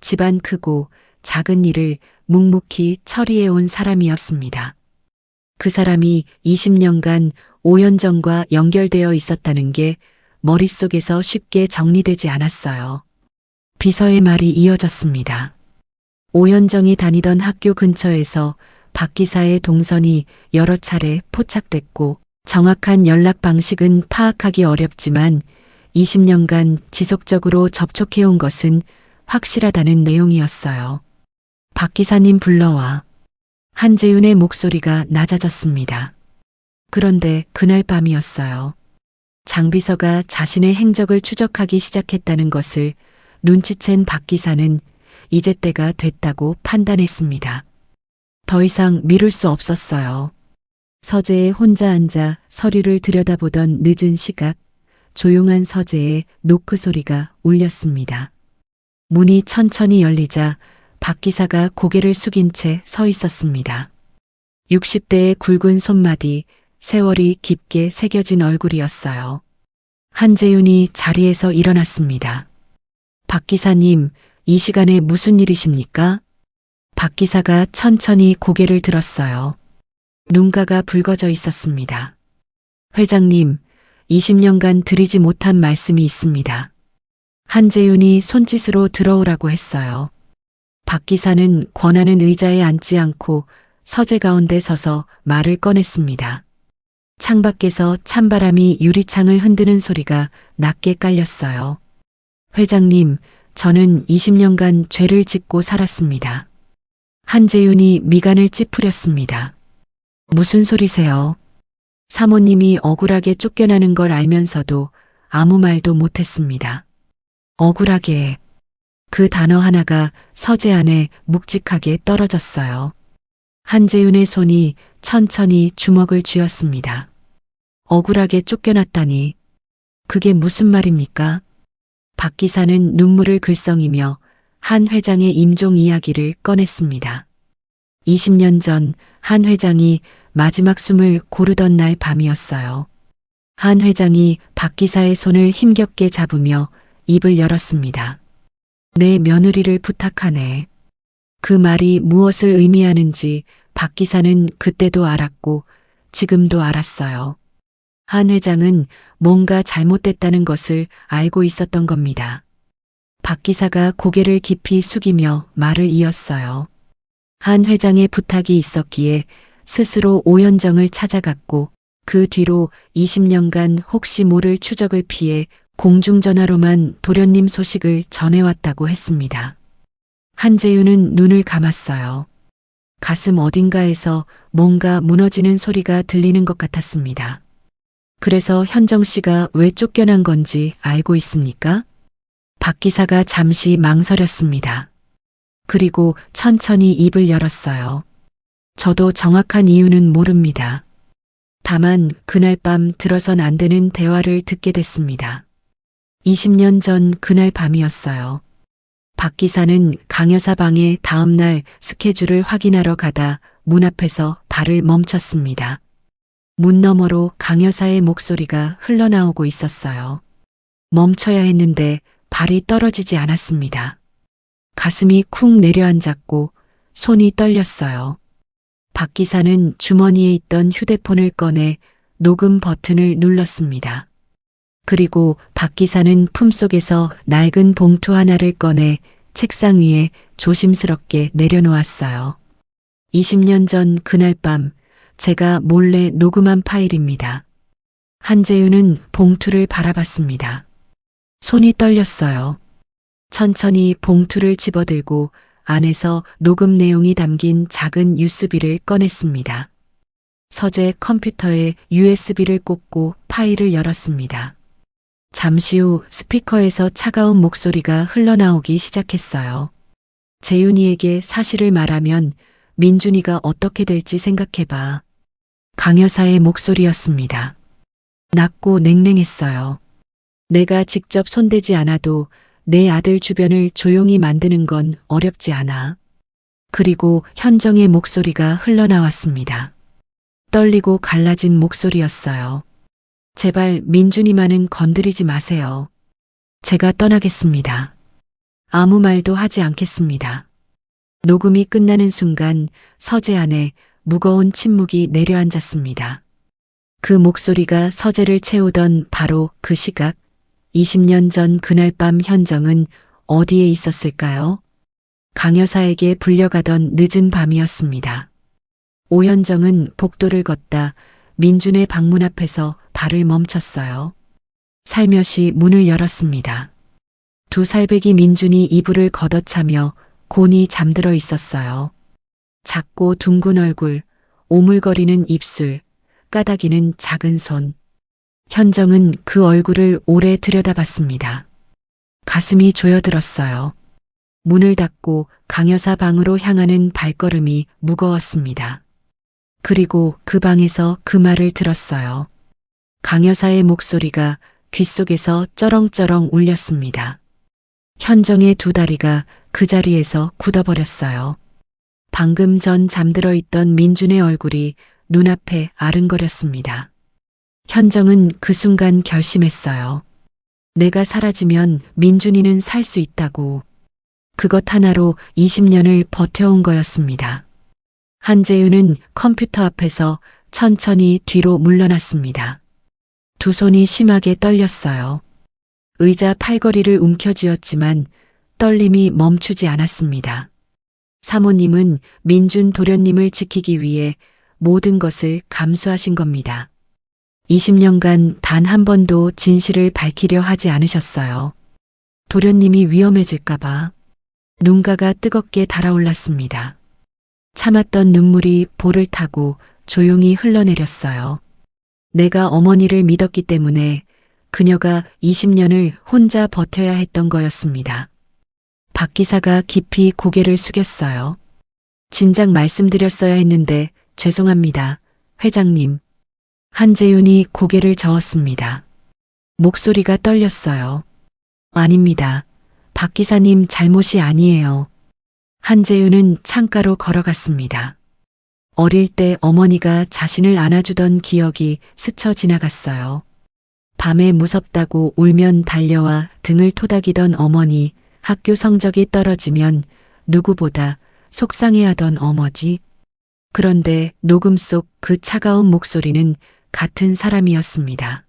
집안 크고 작은 일을 묵묵히 처리해온 사람이었습니다. 그 사람이 20년간 오현정과 연결되어 있었다는 게 머릿속에서 쉽게 정리되지 않았어요. 비서의 말이 이어졌습니다. 오현정이 다니던 학교 근처에서 박 기사의 동선이 여러 차례 포착됐고 정확한 연락 방식은 파악하기 어렵지만 20년간 지속적으로 접촉해온 것은 확실하다는 내용이었어요. 박 기사님 불러와. 한재윤의 목소리가 낮아졌습니다. 그런데 그날 밤이었어요. 장비서가 자신의 행적을 추적하기 시작했다는 것을 눈치챈 박 기사는 이제 때가 됐다고 판단했습니다. 더 이상 미룰 수 없었어요. 서재에 혼자 앉아 서류를 들여다보던 늦은 시각, 조용한 서재에 노크 소리가 울렸습니다. 문이 천천히 열리자 박 기사가 고개를 숙인 채 서 있었습니다. 60대의 굵은 손마디, 세월이 깊게 새겨진 얼굴이었어요. 한재윤이 자리에서 일어났습니다. 박 기사님, 이 시간에 무슨 일이십니까? 박 기사가 천천히 고개를 들었어요. 눈가가 붉어져 있었습니다. 회장님, 20년간 드리지 못한 말씀이 있습니다. 한재윤이 손짓으로 들어오라고 했어요. 박 기사는 권하는 의자에 앉지 않고 서재 가운데 서서 말을 꺼냈습니다. 창밖에서 찬바람이 유리창을 흔드는 소리가 낮게 깔렸어요. 회장님, 저는 20년간 죄를 짓고 살았습니다. 한재윤이 미간을 찌푸렸습니다. 무슨 소리세요? 사모님이 억울하게 쫓겨나는 걸 알면서도 아무 말도 못했습니다. 억울하게. 그 단어 하나가 서재 안에 묵직하게 떨어졌어요. 한재윤의 손이 천천히 주먹을 쥐었습니다. 억울하게 쫓겨났다니. 그게 무슨 말입니까? 박 기사는 눈물을 글썽이며 한 회장의 임종 이야기를 꺼냈습니다. 20년 전 한 회장이 마지막 숨을 고르던 날 밤이었어요. 한 회장이 박 기사의 손을 힘겹게 잡으며 입을 열었습니다. 내 며느리를 부탁하네. 그 말이 무엇을 의미하는지 박 기사는 그때도 알았고 지금도 알았어요. 한 회장은 뭔가 잘못됐다는 것을 알고 있었던 겁니다. 박 기사가 고개를 깊이 숙이며 말을 이었어요. 한 회장의 부탁이 있었기에 스스로 오현정을 찾아갔고 그 뒤로 20년간 혹시 모를 추적을 피해 공중전화로만 도련님 소식을 전해왔다고 했습니다. 한재윤은 눈을 감았어요. 가슴 어딘가에서 뭔가 무너지는 소리가 들리는 것 같았습니다. 그래서 현정 씨가 왜 쫓겨난 건지 알고 있습니까? 박 기사가 잠시 망설였습니다. 그리고 천천히 입을 열었어요. 저도 정확한 이유는 모릅니다. 다만 그날 밤 들어선 안 되는 대화를 듣게 됐습니다. 20년 전 그날 밤이었어요. 박 기사는 강 여사 방에 다음날 스케줄을 확인하러 가다 문 앞에서 발을 멈췄습니다. 문 너머로 강 여사의 목소리가 흘러나오고 있었어요. 멈춰야 했는데 발이 떨어지지 않았습니다. 가슴이 쿵 내려앉았고 손이 떨렸어요. 박 기사는 주머니에 있던 휴대폰을 꺼내 녹음 버튼을 눌렀습니다. 그리고 박 기사는 품속에서 낡은 봉투 하나를 꺼내 책상 위에 조심스럽게 내려놓았어요. 20년 전 그날 밤 제가 몰래 녹음한 파일입니다. 한재윤은 봉투를 바라봤습니다. 손이 떨렸어요. 천천히 봉투를 집어들고 안에서 녹음 내용이 담긴 작은 USB를 꺼냈습니다. 서재 컴퓨터에 USB를 꽂고 파일을 열었습니다. 잠시 후 스피커에서 차가운 목소리가 흘러나오기 시작했어요. 재윤이에게 사실을 말하면 민준이가 어떻게 될지 생각해봐. 강 여사의 목소리였습니다. 낮고 냉랭했어요. 내가 직접 손대지 않아도 내 아들 주변을 조용히 만드는 건 어렵지 않아. 그리고 현정의 목소리가 흘러나왔습니다. 떨리고 갈라진 목소리였어요. 제발 민준이만은 건드리지 마세요. 제가 떠나겠습니다. 아무 말도 하지 않겠습니다. 녹음이 끝나는 순간 서재 안에 무거운 침묵이 내려앉았습니다. 그 목소리가 서재를 채우던 바로 그 시각, 20년 전 그날 밤 현정은 어디에 있었을까요? 강 여사에게 불려가던 늦은 밤이었습니다. 오현정은 복도를 걷다 민준의 방문 앞에서 발을 멈췄어요. 살며시 문을 열었습니다. 두 살배기 민준이 이불을 걷어차며 곤히 잠들어 있었어요. 작고 둥근 얼굴, 오물거리는 입술, 까다기는 작은 손. 현정은 그 얼굴을 오래 들여다봤습니다. 가슴이 조여들었어요. 문을 닫고 강 여사 방으로 향하는 발걸음이 무거웠습니다. 그리고 그 방에서 그 말을 들었어요. 강 여사의 목소리가 귓속에서 쩌렁쩌렁 울렸습니다. 현정의 두 다리가 그 자리에서 굳어버렸어요. 방금 전 잠들어 있던 민준의 얼굴이 눈앞에 아른거렸습니다. 현정은 그 순간 결심했어요. 내가 사라지면 민준이는 살 수 있다고. 그것 하나로 20년을 버텨온 거였습니다. 한재윤은 컴퓨터 앞에서 천천히 뒤로 물러났습니다. 두 손이 심하게 떨렸어요. 의자 팔걸이를 움켜쥐었지만 떨림이 멈추지 않았습니다. 사모님은 민준 도련님을 지키기 위해 모든 것을 감수하신 겁니다. 20년간 단 한 번도 진실을 밝히려 하지 않으셨어요. 도련님이 위험해질까봐. 눈가가 뜨겁게 달아올랐습니다. 참았던 눈물이 볼을 타고 조용히 흘러내렸어요. 내가 어머니를 믿었기 때문에 그녀가 20년을 혼자 버텨야 했던 거였습니다. 박 기사가 깊이 고개를 숙였어요. 진작 말씀드렸어야 했는데 죄송합니다, 회장님. 한재윤이 고개를 저었습니다. 목소리가 떨렸어요. 아닙니다. 박 기사님 잘못이 아니에요. 한재윤은 창가로 걸어갔습니다. 어릴 때 어머니가 자신을 안아주던 기억이 스쳐 지나갔어요. 밤에 무섭다고 울면 달려와 등을 토닥이던 어머니, 학교 성적이 떨어지면 누구보다 속상해하던 어머니. 그런데 녹음 속 그 차가운 목소리는 같은 사람이었습니다.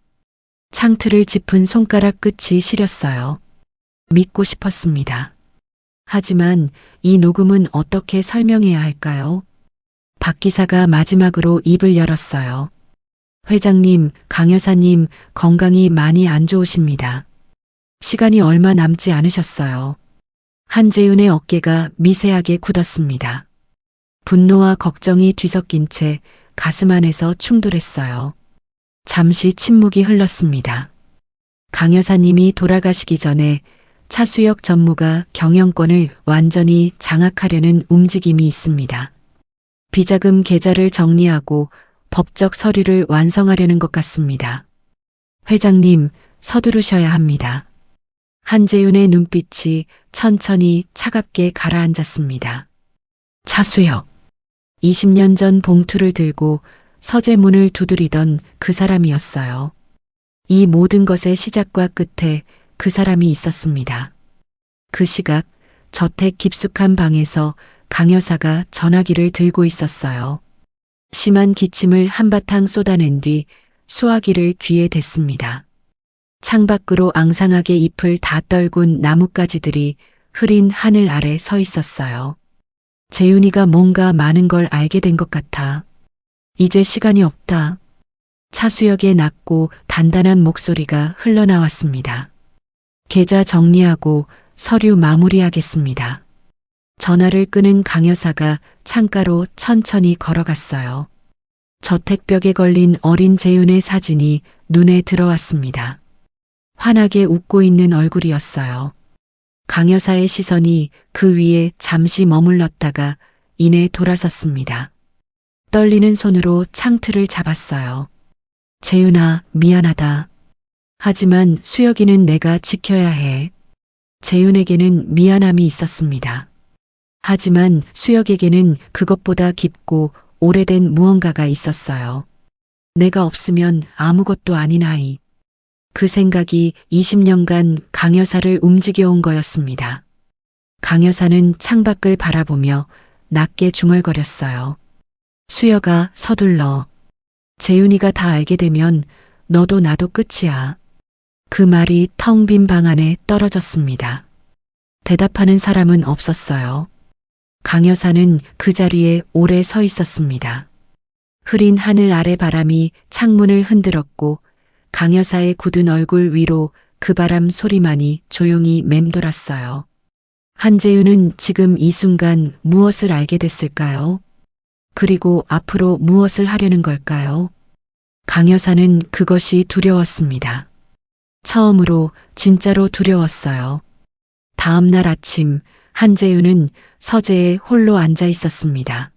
창틀을 짚은 손가락 끝이 시렸어요. 믿고 싶었습니다. 하지만 이 녹음은 어떻게 설명해야 할까요? 박 기사가 마지막으로 입을 열었어요. 회장님, 강 여사님 건강이 많이 안 좋으십니다. 시간이 얼마 남지 않으셨어요. 한재윤의 어깨가 미세하게 굳었습니다. 분노와 걱정이 뒤섞인 채 가슴 안에서 충돌했어요. 잠시 침묵이 흘렀습니다. 강 여사님이 돌아가시기 전에 차수혁 전무가 경영권을 완전히 장악하려는 움직임이 있습니다. 비자금 계좌를 정리하고 법적 서류를 완성하려는 것 같습니다. 회장님, 서두르셔야 합니다. 한재윤의 눈빛이 천천히 차갑게 가라앉았습니다. 차수혁. 20년 전 봉투를 들고 서재문을 두드리던 그 사람이었어요. 이 모든 것의 시작과 끝에 그 사람이 있었습니다. 그 시각 저택 깊숙한 방에서 강 여사가 전화기를 들고 있었어요. 심한 기침을 한바탕 쏟아낸 뒤 수화기를 귀에 댔습니다. 창밖으로 앙상하게 잎을 다 떨군 나뭇가지들이 흐린 하늘 아래 서 있었어요. 재윤이가 뭔가 많은 걸 알게 된 것 같아. 이제 시간이 없다. 차수혁의 낮고 단단한 목소리가 흘러나왔습니다. 계좌 정리하고 서류 마무리하겠습니다. 전화를 끄는 강 여사가 창가로 천천히 걸어갔어요. 저택벽에 걸린 어린 재윤의 사진이 눈에 들어왔습니다. 환하게 웃고 있는 얼굴이었어요. 강 여사의 시선이 그 위에 잠시 머물렀다가 이내 돌아섰습니다. 떨리는 손으로 창틀을 잡았어요. 재윤아, 미안하다. 하지만 수혁이는 내가 지켜야 해. 재윤에게는 미안함이 있었습니다. 하지만 수혁에게는 그것보다 깊고 오래된 무언가가 있었어요. 내가 없으면 아무것도 아닌 아이. 그 생각이 20년간 강 여사를 움직여온 거였습니다. 강 여사는 창밖을 바라보며 낮게 중얼거렸어요. 수혁아, 서둘러. 재윤이가 다 알게 되면 너도 나도 끝이야. 그 말이 텅 빈 방 안에 떨어졌습니다. 대답하는 사람은 없었어요. 강 여사는 그 자리에 오래 서 있었습니다. 흐린 하늘 아래 바람이 창문을 흔들었고 강 여사의 굳은 얼굴 위로 그 바람 소리만이 조용히 맴돌았어요. 한재윤은 지금 이 순간 무엇을 알게 됐을까요? 그리고 앞으로 무엇을 하려는 걸까요? 강 여사는 그것이 두려웠습니다. 처음으로 진짜로 두려웠어요. 다음 날 아침 한재윤은 서재에 홀로 앉아 있었습니다.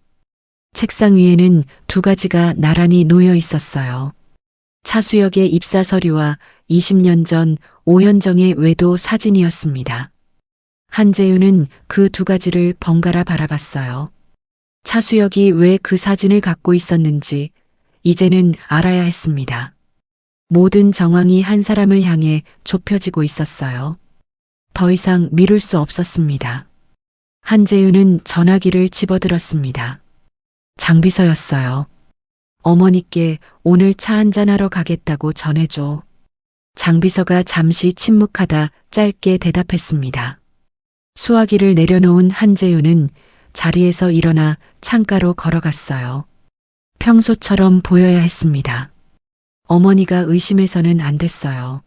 책상 위에는 두 가지가 나란히 놓여 있었어요. 차수혁의 입사 서류와 20년 전 오현정의 외도 사진이었습니다. 한재윤은 그 두 가지를 번갈아 바라봤어요. 차수혁이 왜 그 사진을 갖고 있었는지 이제는 알아야 했습니다. 모든 정황이 한 사람을 향해 좁혀지고 있었어요. 더 이상 미룰 수 없었습니다. 한재윤은 전화기를 집어들었습니다. 장비서였어요. 어머니께 오늘 차 한잔하러 가겠다고 전해줘. 장비서가 잠시 침묵하다 짧게 대답했습니다. 수화기를 내려놓은 한재윤은 자리에서 일어나 창가로 걸어갔어요. 평소처럼 보여야 했습니다. 어머니가 의심해서는 안 됐어요.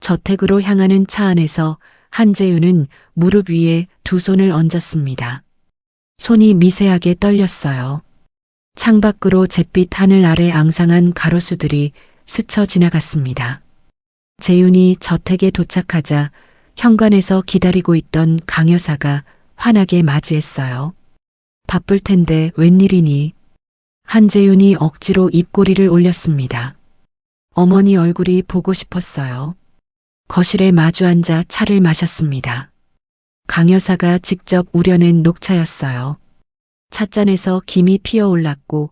저택으로 향하는 차 안에서 한재윤은 무릎 위에 두 손을 얹었습니다. 손이 미세하게 떨렸어요. 창밖으로 잿빛 하늘 아래 앙상한 가로수들이 스쳐 지나갔습니다. 재윤이 저택에 도착하자 현관에서 기다리고 있던 강 여사가 환하게 맞이했어요. 바쁠 텐데 웬일이니? 한재윤이 억지로 입꼬리를 올렸습니다. 어머니 얼굴이 보고 싶었어요. 거실에 마주 앉아 차를 마셨습니다. 강 여사가 직접 우려낸 녹차였어요. 찻잔에서 김이 피어올랐고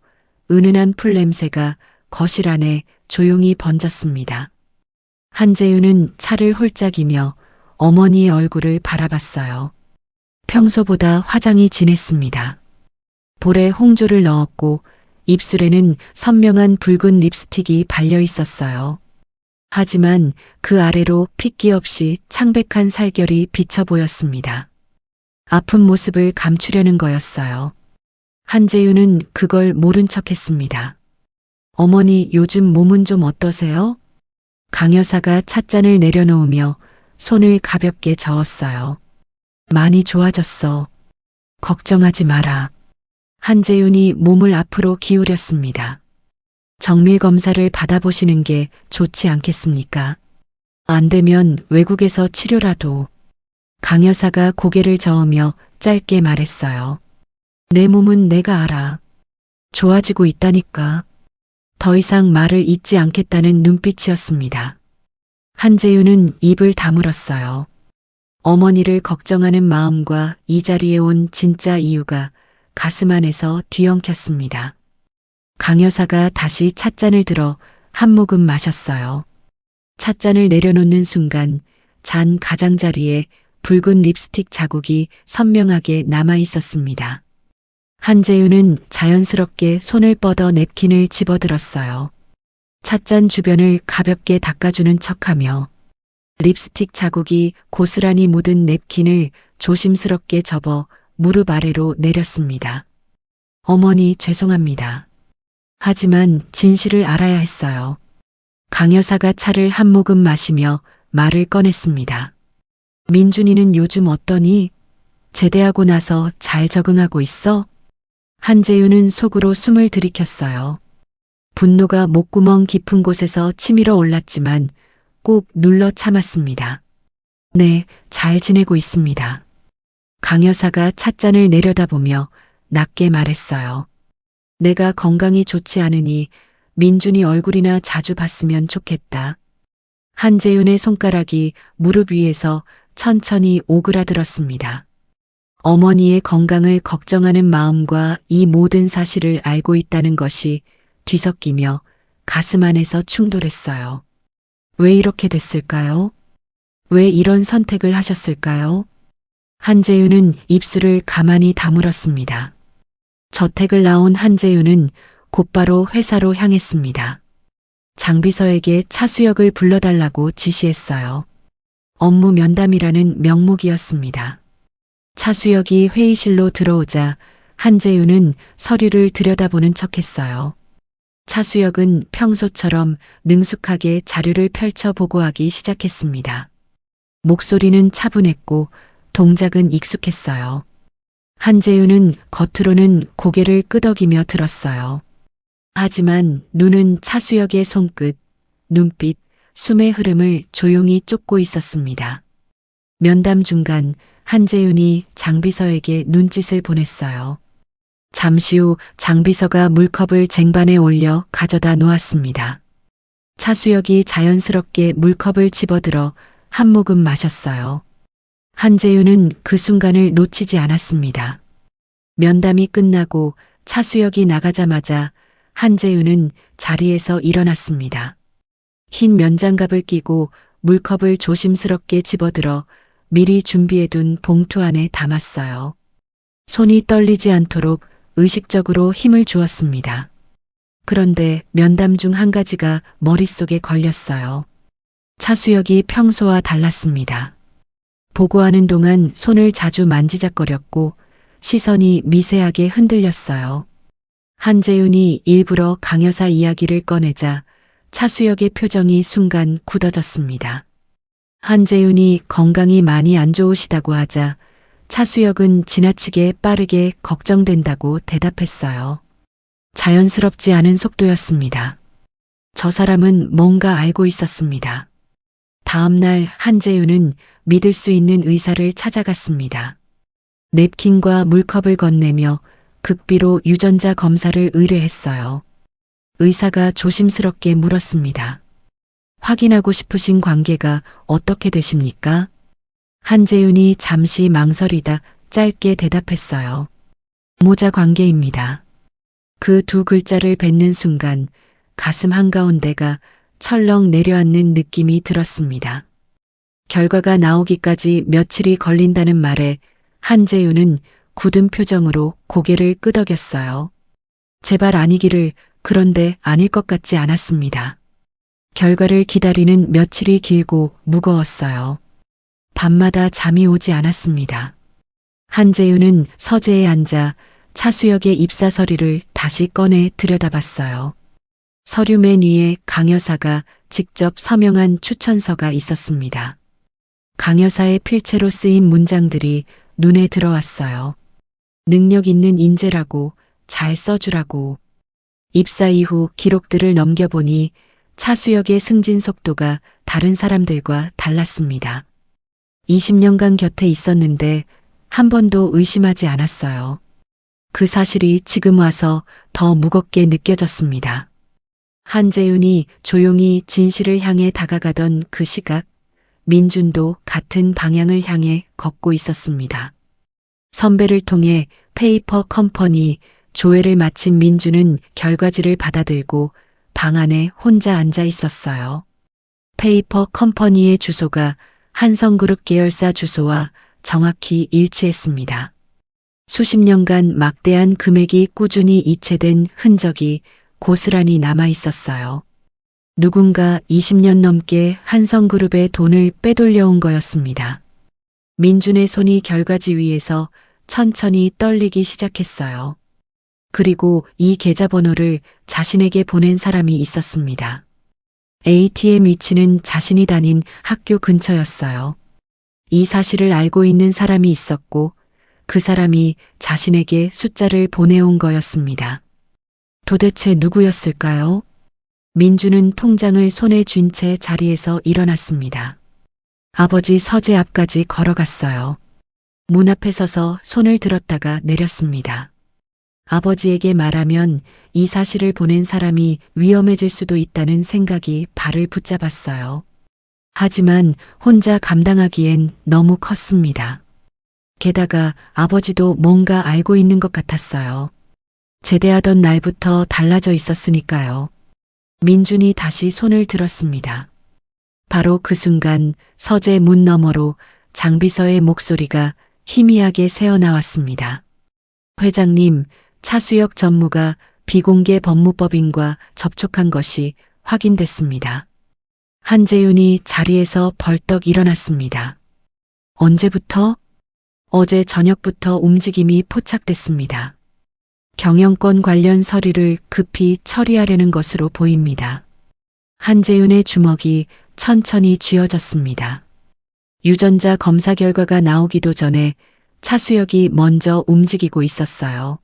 은은한 풀 냄새가 거실 안에 조용히 번졌습니다. 한재윤은 차를 홀짝이며 어머니의 얼굴을 바라봤어요. 평소보다 화장이 진했습니다. 볼에 홍조를 넣었고 입술에는 선명한 붉은 립스틱이 발려 있었어요. 하지만 그 아래로 핏기 없이 창백한 살결이 비쳐 보였습니다. 아픈 모습을 감추려는 거였어요. 한재윤은 그걸 모른 척 했습니다. 어머니, 요즘 몸은 좀 어떠세요? 강 여사가 찻잔을 내려놓으며 손을 가볍게 저었어요. 많이 좋아졌어. 걱정하지 마라. 한재윤이 몸을 앞으로 기울였습니다. 정밀 검사를 받아보시는 게 좋지 않겠습니까? 안 되면 외국에서 치료라도. 강 여사가 고개를 저으며 짧게 말했어요. 내 몸은 내가 알아. 좋아지고 있다니까. 더 이상 말을 잇지 않겠다는 눈빛이었습니다. 한재윤은 입을 다물었어요. 어머니를 걱정하는 마음과 이 자리에 온 진짜 이유가 가슴 안에서 뒤엉켰습니다. 강 여사가 다시 찻잔을 들어 한 모금 마셨어요. 찻잔을 내려놓는 순간 잔 가장자리에 붉은 립스틱 자국이 선명하게 남아 있었습니다. 한재윤은 자연스럽게 손을 뻗어 냅킨을 집어들었어요. 찻잔 주변을 가볍게 닦아주는 척하며 립스틱 자국이 고스란히 묻은 냅킨을 조심스럽게 접어 무릎 아래로 내렸습니다. 어머니, 죄송합니다. 하지만 진실을 알아야 했어요. 강 여사가 차를 한 모금 마시며 말을 꺼냈습니다. 민준이는 요즘 어떠니? 제대하고 나서 잘 적응하고 있어? 한재윤은 속으로 숨을 들이켰어요. 분노가 목구멍 깊은 곳에서 치밀어 올랐지만 꾹 눌러 참았습니다. 네, 잘 지내고 있습니다. 강 여사가 찻잔을 내려다보며 낮게 말했어요. 내가 건강이 좋지 않으니 민준이 얼굴이나 자주 봤으면 좋겠다. 한재윤의 손가락이 무릎 위에서 천천히 오그라들었습니다. 어머니의 건강을 걱정하는 마음과 이 모든 사실을 알고 있다는 것이 뒤섞이며 가슴 안에서 충돌했어요. 왜 이렇게 됐을까요? 왜 이런 선택을 하셨을까요? 한재윤은 입술을 가만히 다물었습니다. 저택을 나온 한재윤은 곧바로 회사로 향했습니다. 장비서에게 차수혁을 불러달라고 지시했어요. 업무 면담이라는 명목이었습니다. 차수혁이 회의실로 들어오자 한재윤은 서류를 들여다보는 척했어요. 차수혁은 평소처럼 능숙하게 자료를 펼쳐 보고하기 시작했습니다. 목소리는 차분했고 동작은 익숙했어요. 한재윤은 겉으로는 고개를 끄덕이며 들었어요. 하지만 눈은 차수혁의 손끝, 눈빛, 숨의 흐름을 조용히 쫓고 있었습니다. 면담 중간 한재윤이 장비서에게 눈짓을 보냈어요. 잠시 후 장비서가 물컵을 쟁반에 올려 가져다 놓았습니다. 차수혁이 자연스럽게 물컵을 집어들어 한 모금 마셨어요. 한재윤은 그 순간을 놓치지 않았습니다. 면담이 끝나고 차수혁이 나가자마자 한재윤은 자리에서 일어났습니다. 흰 면장갑을 끼고 물컵을 조심스럽게 집어들어 미리 준비해둔 봉투 안에 담았어요. 손이 떨리지 않도록 의식적으로 힘을 주었습니다. 그런데 면담 중 한 가지가 머릿속에 걸렸어요. 차수혁이 평소와 달랐습니다. 보고하는 동안 손을 자주 만지작거렸고 시선이 미세하게 흔들렸어요. 한재윤이 일부러 강 여사 이야기를 꺼내자 차수혁의 표정이 순간 굳어졌습니다. 한재윤이 건강이 많이 안 좋으시다고 하자 차수혁은 지나치게 빠르게 걱정된다고 대답했어요. 자연스럽지 않은 속도였습니다. 저 사람은 뭔가 알고 있었습니다. 다음 날 한재윤은 믿을 수 있는 의사를 찾아갔습니다. 냅킨과 물컵을 건네며 극비로 유전자 검사를 의뢰했어요. 의사가 조심스럽게 물었습니다. 확인하고 싶으신 관계가 어떻게 되십니까? 한재윤이 잠시 망설이다 짧게 대답했어요. 모자 관계입니다. 그 두 글자를 뱉는 순간 가슴 한가운데가 철렁 내려앉는 느낌이 들었습니다. 결과가 나오기까지 며칠이 걸린다는 말에 한재윤은 굳은 표정으로 고개를 끄덕였어요. 제발 아니기를. 그런데 아닐 것 같지 않았습니다. 결과를 기다리는 며칠이 길고 무거웠어요. 밤마다 잠이 오지 않았습니다. 한재윤은 서재에 앉아 차수혁의 입사 서류를 다시 꺼내 들여다봤어요. 서류 맨 위에 강 여사가 직접 서명한 추천서가 있었습니다. 강 여사의 필체로 쓰인 문장들이 눈에 들어왔어요. 능력 있는 인재라고, 잘 써주라고. 입사 이후 기록들을 넘겨보니 차수혁의 승진 속도가 다른 사람들과 달랐습니다. 20년간 곁에 있었는데 한 번도 의심하지 않았어요. 그 사실이 지금 와서 더 무겁게 느껴졌습니다. 한재윤이 조용히 진실을 향해 다가가던 그 시각, 민준도 같은 방향을 향해 걷고 있었습니다. 선배를 통해 페이퍼 컴퍼니 조회를 마친 민준은 결과지를 받아들고 방 안에 혼자 앉아 있었어요. 페이퍼 컴퍼니의 주소가 한성그룹 계열사 주소와 정확히 일치했습니다. 수십 년간 막대한 금액이 꾸준히 이체된 흔적이 고스란히 남아 있었어요. 누군가 20년 넘게 한성그룹의 돈을 빼돌려온 거였습니다. 민준의 손이 결과지 위에서 천천히 떨리기 시작했어요. 그리고 이 계좌번호를 자신에게 보낸 사람이 있었습니다. ATM 위치는 자신이 다닌 학교 근처였어요. 이 사실을 알고 있는 사람이 있었고 그 사람이 자신에게 숫자를 보내온 거였습니다. 도대체 누구였을까요? 민주는 통장을 손에 쥔 채 자리에서 일어났습니다. 아버지 서재 앞까지 걸어갔어요. 문 앞에 서서 손을 들었다가 내렸습니다. 아버지에게 말하면 이 사실을 보낸 사람이 위험해질 수도 있다는 생각이 발을 붙잡았어요. 하지만 혼자 감당하기엔 너무 컸습니다. 게다가 아버지도 뭔가 알고 있는 것 같았어요. 제대하던 날부터 달라져 있었으니까요. 민준이 다시 손을 들었습니다. 바로 그 순간 서재 문 너머로 장비서의 목소리가 희미하게 새어나왔습니다. 회장님, 차수혁 전무가 비공개 법무법인과 접촉한 것이 확인됐습니다. 한재윤이 자리에서 벌떡 일어났습니다. 언제부터? 어제 저녁부터 움직임이 포착됐습니다. 경영권 관련 서류를 급히 처리하려는 것으로 보입니다. 한재윤의 주먹이 천천히 쥐어졌습니다. 유전자 검사 결과가 나오기도 전에 차수혁이 먼저 움직이고 있었어요.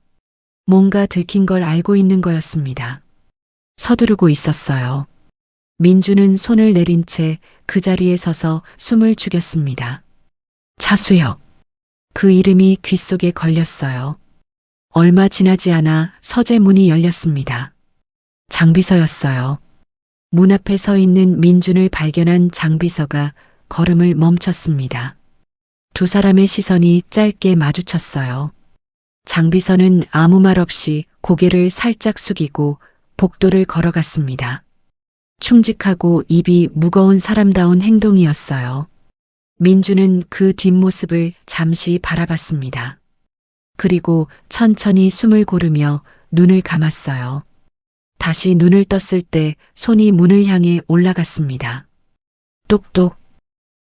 뭔가 들킨 걸 알고 있는 거였습니다. 서두르고 있었어요. 민주는 손을 내린 채 그 자리에 서서 숨을 죽였습니다. 차수혁. 그 이름이 귓속에 걸렸어요. 얼마 지나지 않아 서재 문이 열렸습니다. 장비서였어요. 문 앞에 서 있는 민준을 발견한 장비서가 걸음을 멈췄습니다. 두 사람의 시선이 짧게 마주쳤어요. 장비서는 아무 말 없이 고개를 살짝 숙이고 복도를 걸어갔습니다. 충직하고 입이 무거운 사람다운 행동이었어요. 민주는 그 뒷모습을 잠시 바라봤습니다. 그리고 천천히 숨을 고르며 눈을 감았어요. 다시 눈을 떴을 때 손이 문을 향해 올라갔습니다. 똑똑.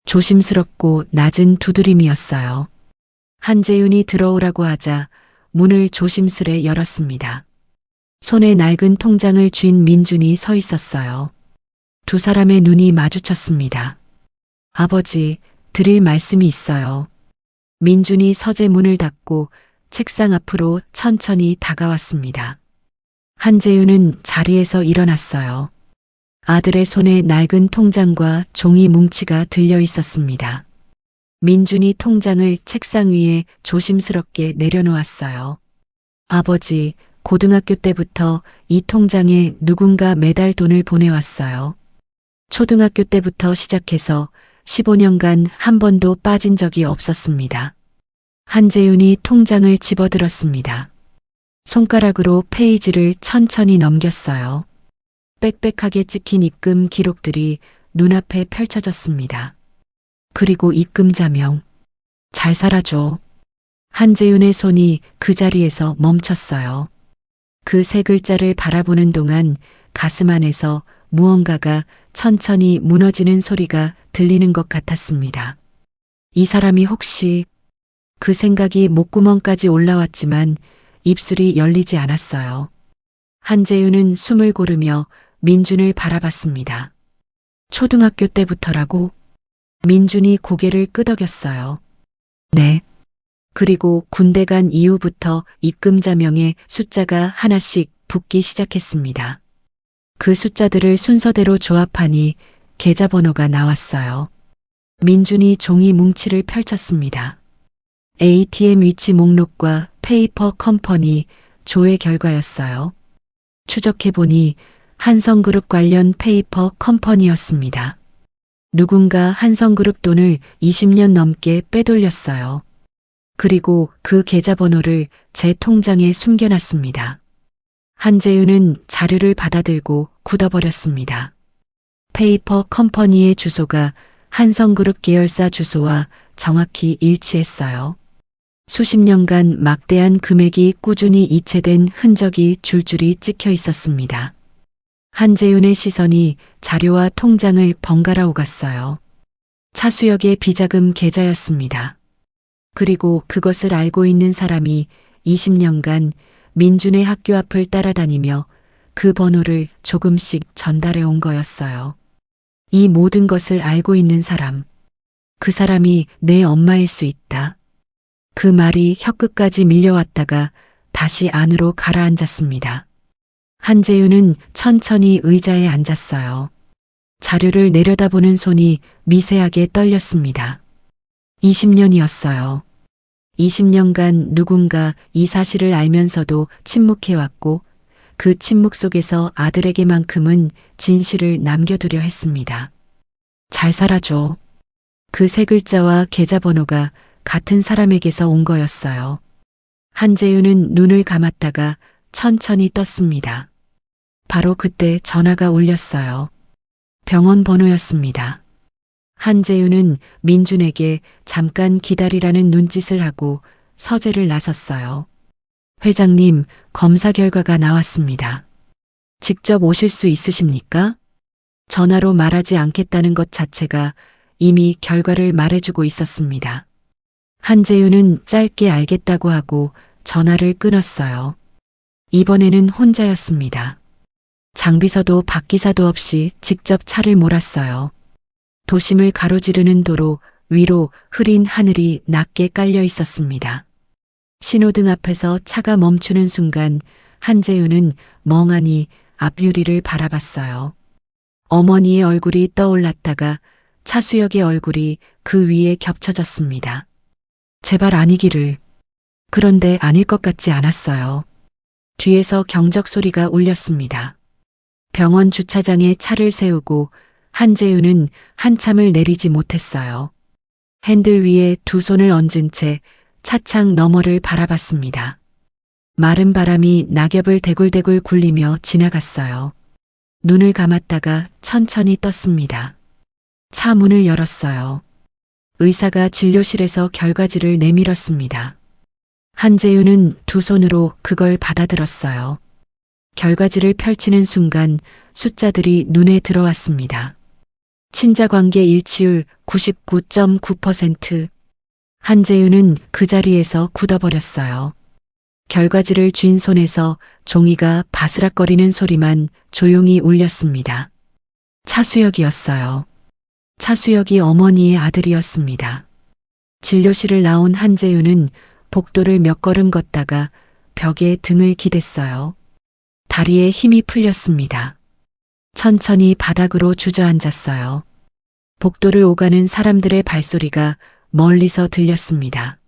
조심스럽고 낮은 두드림이었어요. 한재윤이 들어오라고 하자 문을 조심스레 열었습니다. 손에 낡은 통장을 쥔 민준이 서 있었어요. 두 사람의 눈이 마주쳤습니다. 아버지, 드릴 말씀이 있어요. 민준이 서재 문을 닫고 책상 앞으로 천천히 다가왔습니다. 한재윤은 자리에서 일어났어요. 아들의 손에 낡은 통장과 종이 뭉치가 들려 있었습니다. 민준이 통장을 책상 위에 조심스럽게 내려놓았어요. 아버지, 고등학교 때부터 이 통장에 누군가 매달 돈을 보내왔어요. 초등학교 때부터 시작해서 15년간 한 번도 빠진 적이 없었습니다. 한재윤이 통장을 집어들었습니다. 손가락으로 페이지를 천천히 넘겼어요. 빽빽하게 찍힌 입금 기록들이 눈앞에 펼쳐졌습니다. 그리고 입금자명. 잘 살아줘. 한재윤의 손이 그 자리에서 멈췄어요. 그 세 글자를 바라보는 동안 가슴 안에서 무언가가 천천히 무너지는 소리가 들리는 것 같았습니다. 이 사람이 혹시 그 생각이 목구멍까지 올라왔지만 입술이 열리지 않았어요. 한재윤은 숨을 고르며 민준을 바라봤습니다. 초등학교 때부터라고? 민준이 고개를 끄덕였어요. 네. 그리고 군대 간 이후부터 입금자명에 숫자가 하나씩 붙기 시작했습니다. 그 숫자들을 순서대로 조합하니 계좌번호가 나왔어요. 민준이 종이 뭉치를 펼쳤습니다. ATM 위치 목록과 페이퍼 컴퍼니 조회 결과였어요. 추적해보니 한성그룹 관련 페이퍼 컴퍼니였습니다. 누군가 한성그룹 돈을 20년 넘게 빼돌렸어요. 그리고 그 계좌번호를 제 통장에 숨겨놨습니다. 한재윤은 자료를 받아들고 굳어버렸습니다. 페이퍼 컴퍼니의 주소가 한성그룹 계열사 주소와 정확히 일치했어요. 수십 년간 막대한 금액이 꾸준히 이체된 흔적이 줄줄이 찍혀 있었습니다. 한재윤의 시선이 자료와 통장을 번갈아 오갔어요. 차수혁의 비자금 계좌였습니다. 그리고 그것을 알고 있는 사람이 20년간 민준의 학교 앞을 따라다니며 그 번호를 조금씩 전달해 온 거였어요. 이 모든 것을 알고 있는 사람, 그 사람이 내 엄마일 수 있다. 그 말이 혀끝까지 밀려왔다가 다시 안으로 가라앉았습니다. 한재윤은 천천히 의자에 앉았어요. 자료를 내려다보는 손이 미세하게 떨렸습니다. 20년이었어요. 20년간 누군가 이 사실을 알면서도 침묵해왔고 그 침묵 속에서 아들에게만큼은 진실을 남겨두려 했습니다. 잘 살아줘. 그 세 글자와 계좌번호가 같은 사람에게서 온 거였어요. 한재윤은 눈을 감았다가 천천히 떴습니다. 바로 그때 전화가 울렸어요. 병원 번호였습니다. 한재윤은 민준에게 잠깐 기다리라는 눈짓을 하고 서재를 나섰어요. 회장님, 검사 결과가 나왔습니다. 직접 오실 수 있으십니까? 전화로 말하지 않겠다는 것 자체가 이미 결과를 말해주고 있었습니다. 한재윤은 짧게 알겠다고 하고 전화를 끊었어요. 이번에는 혼자였습니다. 장비서도 박기사도 없이 직접 차를 몰았어요. 도심을 가로지르는 도로 위로 흐린 하늘이 낮게 깔려 있었습니다. 신호등 앞에서 차가 멈추는 순간 한재윤은 멍하니 앞유리를 바라봤어요. 어머니의 얼굴이 떠올랐다가 차수혁의 얼굴이 그 위에 겹쳐졌습니다. 제발 아니기를. 그런데 아닐 것 같지 않았어요. 뒤에서 경적 소리가 울렸습니다. 병원 주차장에 차를 세우고 한재윤은 한참을 내리지 못했어요. 핸들 위에 두 손을 얹은 채 차창 너머를 바라봤습니다. 마른 바람이 낙엽을 대굴대굴 굴리며 지나갔어요. 눈을 감았다가 천천히 떴습니다. 차 문을 열었어요. 의사가 진료실에서 결과지를 내밀었습니다. 한재윤은 두 손으로 그걸 받아들었어요. 결과지를 펼치는 순간 숫자들이 눈에 들어왔습니다. 친자관계 일치율 99.9%. 한재윤은 그 자리에서 굳어버렸어요. 결과지를 쥔 손에서 종이가 바스락거리는 소리만 조용히 울렸습니다. 차수혁이었어요. 차수혁이 어머니의 아들이었습니다. 진료실을 나온 한재윤은 복도를 몇 걸음 걷다가 벽에 등을 기댔어요. 다리에 힘이 풀렸습니다. 천천히 바닥으로 주저앉았어요. 복도를 오가는 사람들의 발소리가 멀리서 들렸습니다.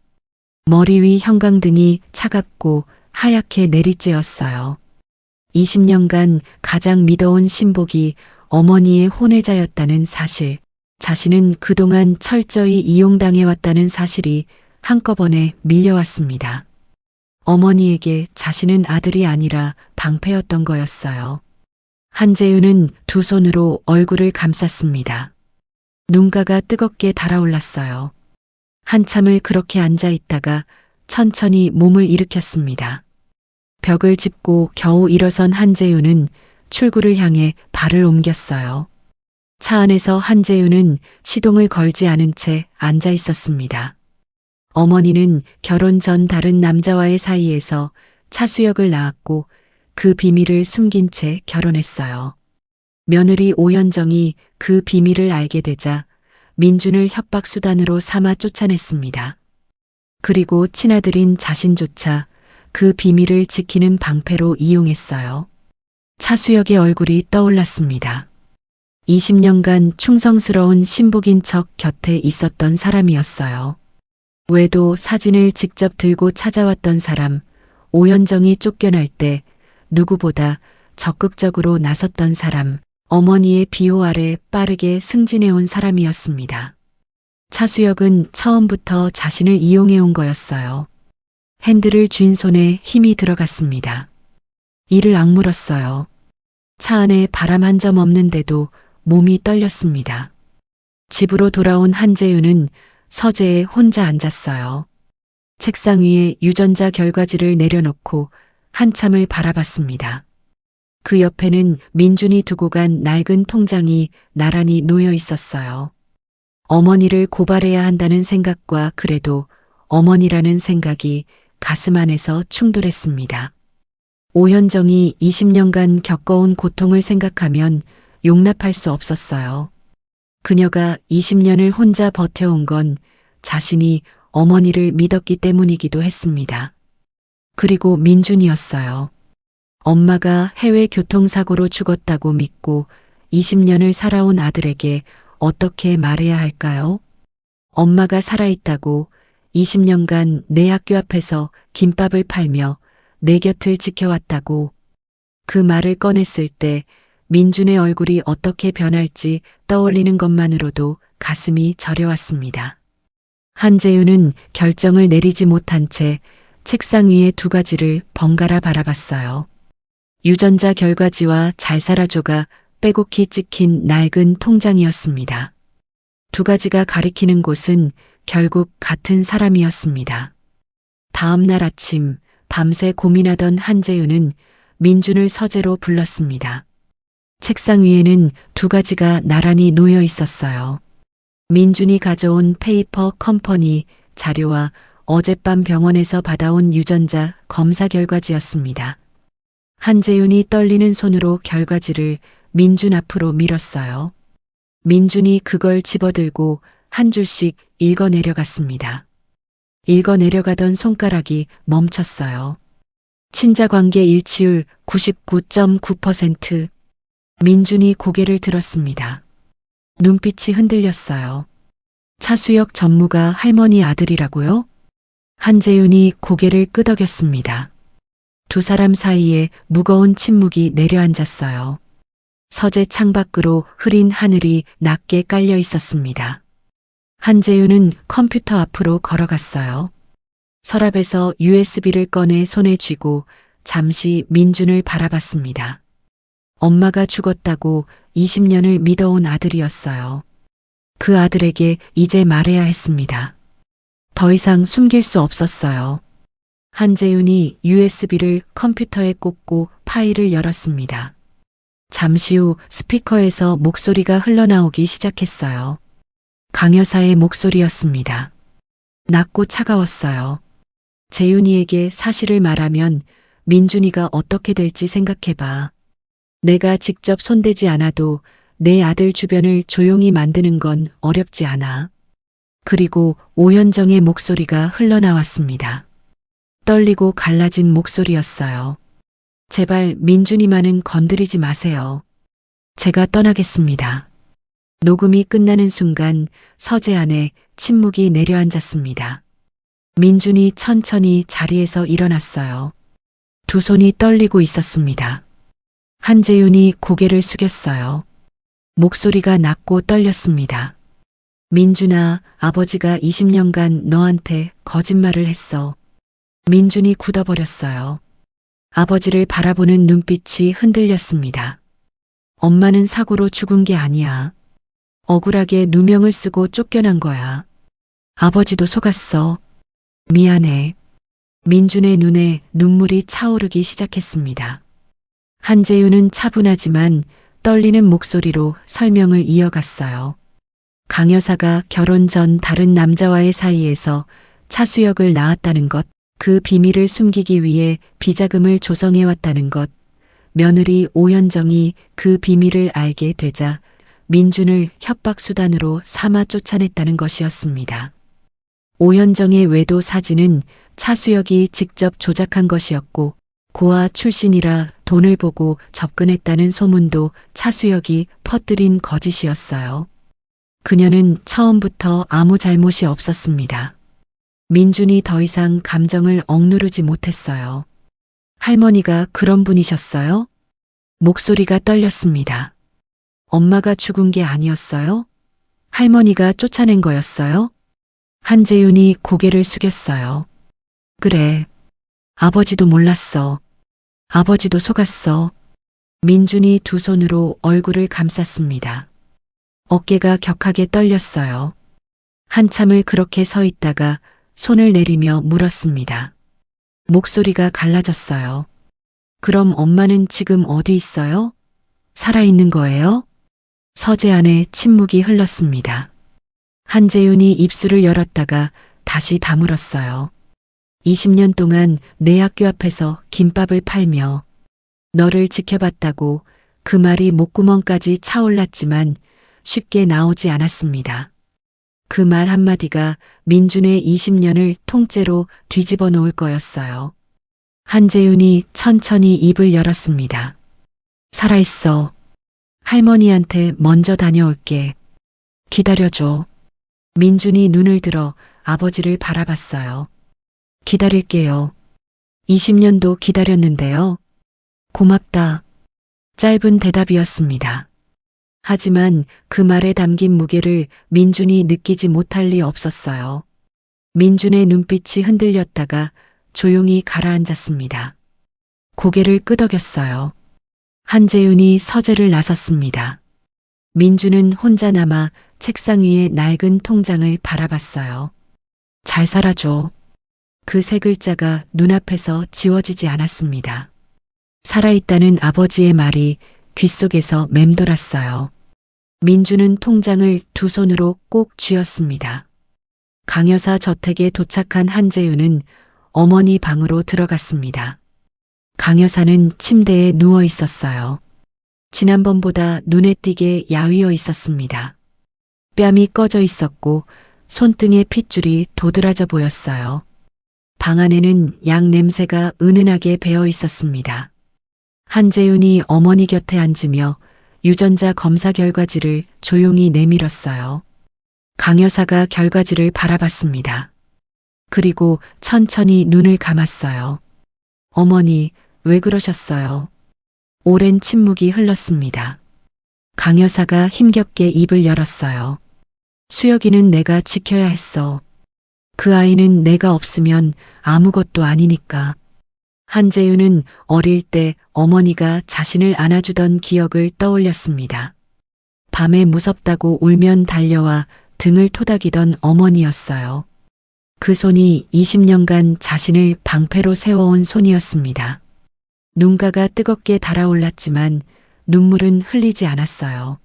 머리 위 형광등이 차갑고 하얗게 내리쬐었어요. 20년간 가장 믿어온 신복이 어머니의 혼외자였다는 사실, 자신은 그동안 철저히 이용당해왔다는 사실이 한꺼번에 밀려왔습니다. 어머니에게 자신은 아들이 아니라 방패였던 거였어요. 한재윤은 두 손으로 얼굴을 감쌌습니다. 눈가가 뜨겁게 달아올랐어요. 한참을 그렇게 앉아 있다가 천천히 몸을 일으켰습니다. 벽을 짚고 겨우 일어선 한재윤은 출구를 향해 발을 옮겼어요. 차 안에서 한재윤은 시동을 걸지 않은 채 앉아 있었습니다. 어머니는 결혼 전 다른 남자와의 사이에서 차수혁을 낳았고 그 비밀을 숨긴 채 결혼했어요. 며느리 오현정이 그 비밀을 알게 되자 민준을 협박수단으로 삼아 쫓아냈습니다. 그리고 친아들인 자신조차 그 비밀을 지키는 방패로 이용했어요. 차수혁의 얼굴이 떠올랐습니다. 20년간 충성스러운 신복인 척 곁에 있었던 사람이었어요. 외도 사진을 직접 들고 찾아왔던 사람, 오현정이 쫓겨날 때 누구보다 적극적으로 나섰던 사람, 어머니의 비호 아래 빠르게 승진해온 사람이었습니다. 차수혁은 처음부터 자신을 이용해온 거였어요. 핸들을 쥔 손에 힘이 들어갔습니다. 이를 악물었어요. 차 안에 바람 한 점 없는데도 몸이 떨렸습니다. 집으로 돌아온 한재윤은 서재에 혼자 앉았어요. 책상 위에 유전자 결과지를 내려놓고 한참을 바라봤습니다. 그 옆에는 민준이 두고 간 낡은 통장이 나란히 놓여 있었어요. 어머니를 고발해야 한다는 생각과 그래도 어머니라는 생각이 가슴 안에서 충돌했습니다. 오현정이 20년간 겪어온 고통을 생각하면 용납할 수 없었어요. 그녀가 20년을 혼자 버텨온 건 자신이 어머니를 믿었기 때문이기도 했습니다. 그리고 민준이었어요. 엄마가 해외 교통사고로 죽었다고 믿고 20년을 살아온 아들에게 어떻게 말해야 할까요? 엄마가 살아있다고 20년간 내 학교 앞에서 김밥을 팔며 내 곁을 지켜왔다고 그 말을 꺼냈을 때 민준의 얼굴이 어떻게 변할지 떠올리는 것만으로도 가슴이 저려왔습니다. 한재윤은 결정을 내리지 못한 채 책상 위에 두 가지를 번갈아 바라봤어요. 유전자 결과지와 잘 살아줘가 빼곡히 찍힌 낡은 통장이었습니다. 두 가지가 가리키는 곳은 결국 같은 사람이었습니다. 다음 날 아침 밤새 고민하던 한재윤은 민준을 서재로 불렀습니다. 책상 위에는 두 가지가 나란히 놓여 있었어요. 민준이 가져온 페이퍼 컴퍼니 자료와 어젯밤 병원에서 받아온 유전자 검사 결과지였습니다. 한재윤이 떨리는 손으로 결과지를 민준 앞으로 밀었어요. 민준이 그걸 집어들고 한 줄씩 읽어내려갔습니다. 읽어내려가던 손가락이 멈췄어요. 친자관계 일치율 99.9%. 민준이 고개를 들었습니다. 눈빛이 흔들렸어요. 차수혁 전무가 할머니 아들이라고요? 한재윤이 고개를 끄덕였습니다. 두 사람 사이에 무거운 침묵이 내려앉았어요. 서재 창밖으로 흐린 하늘이 낮게 깔려 있었습니다. 한재윤은 컴퓨터 앞으로 걸어갔어요. 서랍에서 USB를 꺼내 손에 쥐고 잠시 민준을 바라봤습니다. 엄마가 죽었다고 20년을 믿어온 아들이었어요. 그 아들에게 이제 말해야 했습니다. 더 이상 숨길 수 없었어요. 한재윤이 USB를 컴퓨터에 꽂고 파일을 열었습니다. 잠시 후 스피커에서 목소리가 흘러나오기 시작했어요. 강 여사의 목소리였습니다. 낮고 차가웠어요. 재윤이에게 사실을 말하면 민준이가 어떻게 될지 생각해봐. 내가 직접 손대지 않아도 내 아들 주변을 조용히 만드는 건 어렵지 않아. 그리고 오현정의 목소리가 흘러나왔습니다. 떨리고 갈라진 목소리였어요. 제발 민준이만은 건드리지 마세요. 제가 떠나겠습니다. 녹음이 끝나는 순간 서재 안에 침묵이 내려앉았습니다. 민준이 천천히 자리에서 일어났어요. 두 손이 떨리고 있었습니다. 한재윤이 고개를 숙였어요. 목소리가 낮고 떨렸습니다. 민준아, 아버지가 20년간 너한테 거짓말을 했어. 민준이 굳어버렸어요. 아버지를 바라보는 눈빛이 흔들렸습니다. 엄마는 사고로 죽은 게 아니야. 억울하게 누명을 쓰고 쫓겨난 거야. 아버지도 속았어. 미안해. 민준의 눈에 눈물이 차오르기 시작했습니다. 한재윤은 차분하지만 떨리는 목소리로 설명을 이어갔어요. 강 여사가 결혼 전 다른 남자와의 사이에서 차수혁을 낳았다는 것, 그 비밀을 숨기기 위해 비자금을 조성해왔다는 것, 며느리 오현정이 그 비밀을 알게 되자 민준을 협박수단으로 삼아 쫓아냈다는 것이었습니다. 오현정의 외도 사진은 차수혁이 직접 조작한 것이었고 고아 출신이라 돈을 보고 접근했다는 소문도 차수혁이 퍼뜨린 거짓이었어요. 그녀는 처음부터 아무 잘못이 없었습니다. 민준이 더 이상 감정을 억누르지 못했어요. 할머니가 그런 분이셨어요? 목소리가 떨렸습니다. 엄마가 죽은 게 아니었어요? 할머니가 쫓아낸 거였어요? 한재윤이 고개를 숙였어요. 그래. 아버지도 몰랐어. 아버지도 속았어. 민준이 두 손으로 얼굴을 감쌌습니다. 어깨가 격하게 떨렸어요. 한참을 그렇게 서 있다가 손을 내리며 물었습니다. 목소리가 갈라졌어요. 그럼 엄마는 지금 어디 있어요? 살아있는 거예요? 서재 안에 침묵이 흘렀습니다. 한재윤이 입술을 열었다가 다시 다물었어요. 20년 동안 내 학교 앞에서 김밥을 팔며 너를 지켜봤다고 그 말이 목구멍까지 차올랐지만 쉽게 나오지 않았습니다. 그 말 한마디가 민준의 20년을 통째로 뒤집어 놓을 거였어요. 한재윤이 천천히 입을 열었습니다. 살아있어. 할머니한테 먼저 다녀올게. 기다려줘. 민준이 눈을 들어 아버지를 바라봤어요. 기다릴게요. 20년도 기다렸는데요. 고맙다. 짧은 대답이었습니다. 하지만 그 말에 담긴 무게를 민준이 느끼지 못할 리 없었어요. 민준의 눈빛이 흔들렸다가 조용히 가라앉았습니다. 고개를 끄덕였어요. 한재윤이 서재를 나섰습니다. 민준은 혼자 남아 책상 위에 낡은 통장을 바라봤어요. 잘 살아줘. 그 세 글자가 눈앞에서 지워지지 않았습니다. 살아있다는 아버지의 말이 귓속에서 맴돌았어요. 민준은 통장을 두 손으로 꼭 쥐었습니다. 강여사 저택에 도착한 한재윤은 어머니 방으로 들어갔습니다. 강여사는 침대에 누워 있었어요. 지난번보다 눈에 띄게 야위어 있었습니다. 뺨이 꺼져 있었고 손등에 핏줄이 도드라져 보였어요. 방 안에는 약 냄새가 은은하게 배어 있었습니다. 한재윤이 어머니 곁에 앉으며 유전자 검사 결과지를 조용히 내밀었어요. 강 여사가 결과지를 바라봤습니다. 그리고 천천히 눈을 감았어요. 어머니, 왜 그러셨어요? 오랜 침묵이 흘렀습니다. 강 여사가 힘겹게 입을 열었어요. 수혁이는 내가 지켜야 했어. 그 아이는 내가 없으면 아무것도 아니니까. 한재윤은 어릴 때 어머니가 자신을 안아주던 기억을 떠올렸습니다. 밤에 무섭다고 울면 달려와 등을 토닥이던 어머니였어요. 그 손이 20년간 자신을 방패로 세워온 손이었습니다. 눈가가 뜨겁게 달아올랐지만 눈물은 흘리지 않았어요.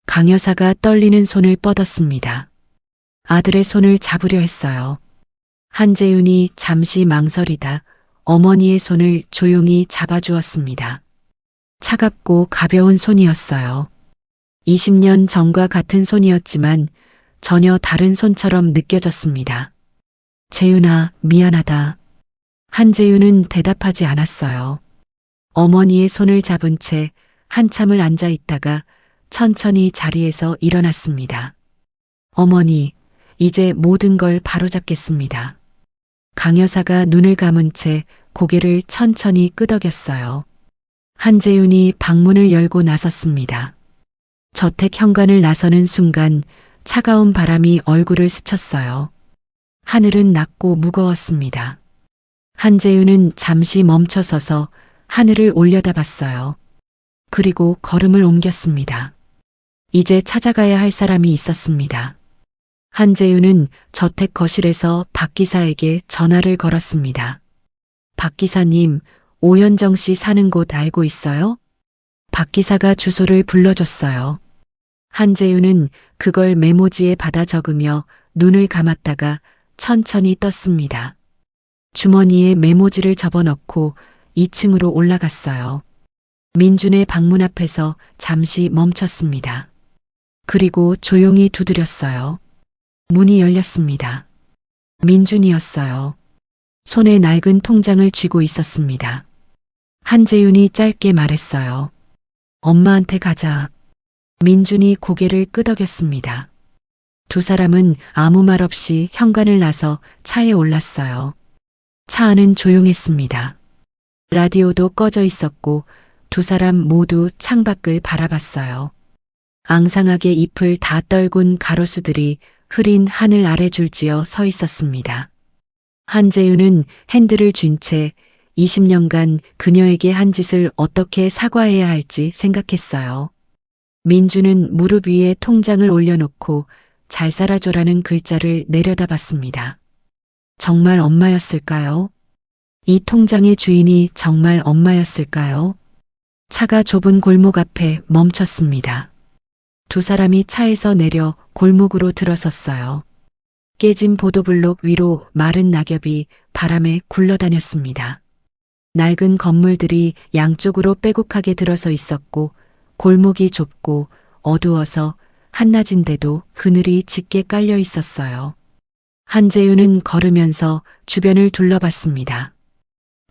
강 여사가 떨리는 손을 뻗었습니다. 아들의 손을 잡으려 했어요. 한재윤이 잠시 망설이다 어머니의 손을 조용히 잡아주었습니다. 차갑고 가벼운 손이었어요. 20년 전과 같은 손이었지만 전혀 다른 손처럼 느껴졌습니다. 재윤아, 미안하다. 한재윤은 대답하지 않았어요. 어머니의 손을 잡은 채 한참을 앉아 있다가 천천히 자리에서 일어났습니다. 어머니, 이제 모든 걸 바로잡겠습니다. 강 여사가 눈을 감은 채 고개를 천천히 끄덕였어요. 한재윤이 방문을 열고 나섰습니다. 저택 현관을 나서는 순간 차가운 바람이 얼굴을 스쳤어요. 하늘은 낮고 무거웠습니다. 한재윤은 잠시 멈춰서서 하늘을 올려다봤어요. 그리고 걸음을 옮겼습니다. 이제 찾아가야 할 사람이 있었습니다. 한재윤은 저택 거실에서 박 기사에게 전화를 걸었습니다. 박 기사님, 오현정 씨 사는 곳 알고 있어요? 박 기사가 주소를 불러줬어요. 한재윤은 그걸 메모지에 받아 적으며 눈을 감았다가 천천히 떴습니다. 주머니에 메모지를 접어넣고 2층으로 올라갔어요. 민준의 방문 앞에서 잠시 멈췄습니다. 그리고 조용히 두드렸어요. 문이 열렸습니다. 민준이었어요. 손에 낡은 통장을 쥐고 있었습니다. 한재윤이 짧게 말했어요. 엄마한테 가자. 민준이 고개를 끄덕였습니다. 두 사람은 아무 말 없이 현관을 나서 차에 올랐어요. 차 안은 조용했습니다. 라디오도 꺼져 있었고 두 사람 모두 창밖을 바라봤어요. 앙상하게 잎을 다 떨군 가로수들이 흐린 하늘 아래 줄지어 서 있었습니다. 한재윤은 핸들을 쥔 채 20년간 그녀에게 한 짓을 어떻게 사과해야 할지 생각했어요. 민주는 무릎 위에 통장을 올려놓고 잘 살아줘라는 글자를 내려다봤습니다. 정말 엄마였을까요? 이 통장의 주인이 정말 엄마였을까요? 차가 좁은 골목 앞에 멈췄습니다. 두 사람이 차에서 내려 골목으로 들어섰어요. 깨진 보도블록 위로 마른 낙엽이 바람에 굴러다녔습니다. 낡은 건물들이 양쪽으로 빼곡하게 들어서 있었고 골목이 좁고 어두워서 한낮인데도 그늘이 짙게 깔려 있었어요. 한재윤은 걸으면서 주변을 둘러봤습니다.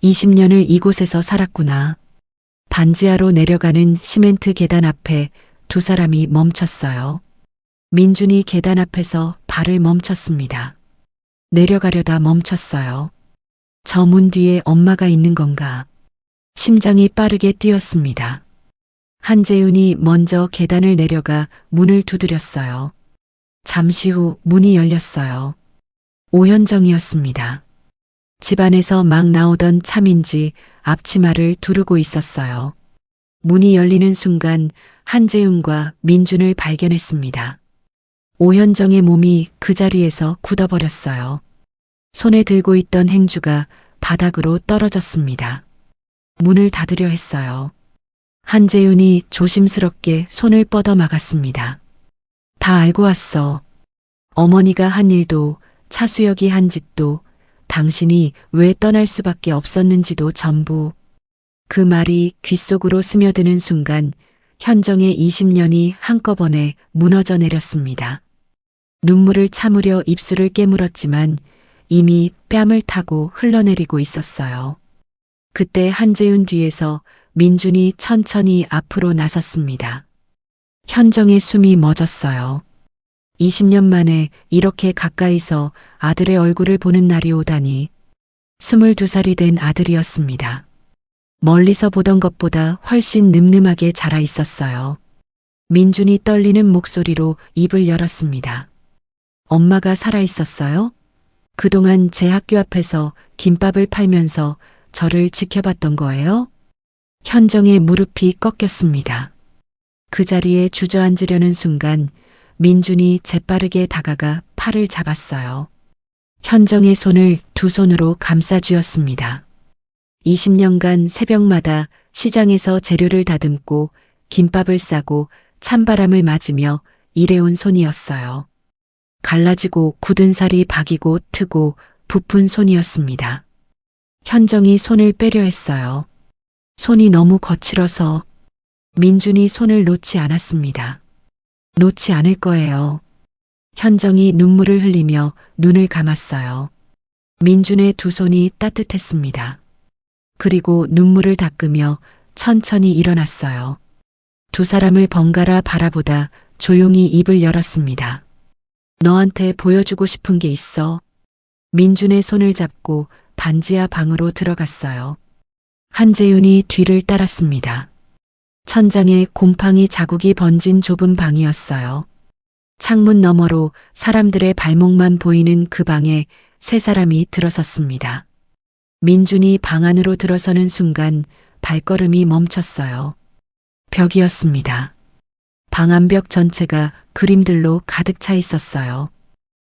20년을 이곳에서 살았구나. 반지하로 내려가는 시멘트 계단 앞에 두 사람이 멈췄어요. 민준이 계단 앞에서 발을 멈췄습니다. 내려가려다 멈췄어요. 저 문 뒤에 엄마가 있는 건가? 심장이 빠르게 뛰었습니다. 한재윤이 먼저 계단을 내려가 문을 두드렸어요. 잠시 후 문이 열렸어요. 오현정이었습니다. 집안에서 막 나오던 참인지 앞치마를 두르고 있었어요. 문이 열리는 순간 한재윤과 민준을 발견했습니다. 오현정의 몸이 그 자리에서 굳어버렸어요. 손에 들고 있던 행주가 바닥으로 떨어졌습니다. 문을 닫으려 했어요. 한재윤이 조심스럽게 손을 뻗어 막았습니다. 다 알고 왔어. 어머니가 한 일도 차수혁이 한 짓도 당신이 왜 떠날 수밖에 없었는지도 전부. 그 말이 귓속으로 스며드는 순간 현정의 20년이 한꺼번에 무너져 내렸습니다. 눈물을 참으려 입술을 깨물었지만 이미 뺨을 타고 흘러내리고 있었어요. 그때 한재윤 뒤에서 민준이 천천히 앞으로 나섰습니다. 현정의 숨이 멎었어요. 20년 만에 이렇게 가까이서 아들의 얼굴을 보는 날이 오다니. 22살이 된 아들이었습니다. 멀리서 보던 것보다 훨씬 늠름하게 자라 있었어요. 민준이 떨리는 목소리로 입을 열었습니다. 엄마가 살아 있었어요? 그동안 제 학교 앞에서 김밥을 팔면서 저를 지켜봤던 거예요? 현정의 무릎이 꺾였습니다. 그 자리에 주저앉으려는 순간 민준이 재빠르게 다가가 팔을 잡았어요. 현정의 손을 두 손으로 감싸 쥐었습니다. 20년간 새벽마다 시장에서 재료를 다듬고 김밥을 싸고 찬바람을 맞으며 일해온 손이었어요. 갈라지고 굳은 살이 박이고 트고 부푼 손이었습니다. 현정이 손을 빼려 했어요. 손이 너무 거칠어서. 민준이 손을 놓지 않았습니다. 놓지 않을 거예요. 현정이 눈물을 흘리며 눈을 감았어요. 민준의 두 손이 따뜻했습니다. 그리고 눈물을 닦으며 천천히 일어났어요. 두 사람을 번갈아 바라보다 조용히 입을 열었습니다. 너한테 보여주고 싶은 게 있어. 민준의 손을 잡고 반지하 방으로 들어갔어요. 한재윤이 뒤를 따랐습니다. 천장에 곰팡이 자국이 번진 좁은 방이었어요. 창문 너머로 사람들의 발목만 보이는 그 방에 세 사람이 들어섰습니다. 민준이 방 안으로 들어서는 순간 발걸음이 멈췄어요. 벽이었습니다. 방 안벽 전체가 그림들로 가득 차 있었어요.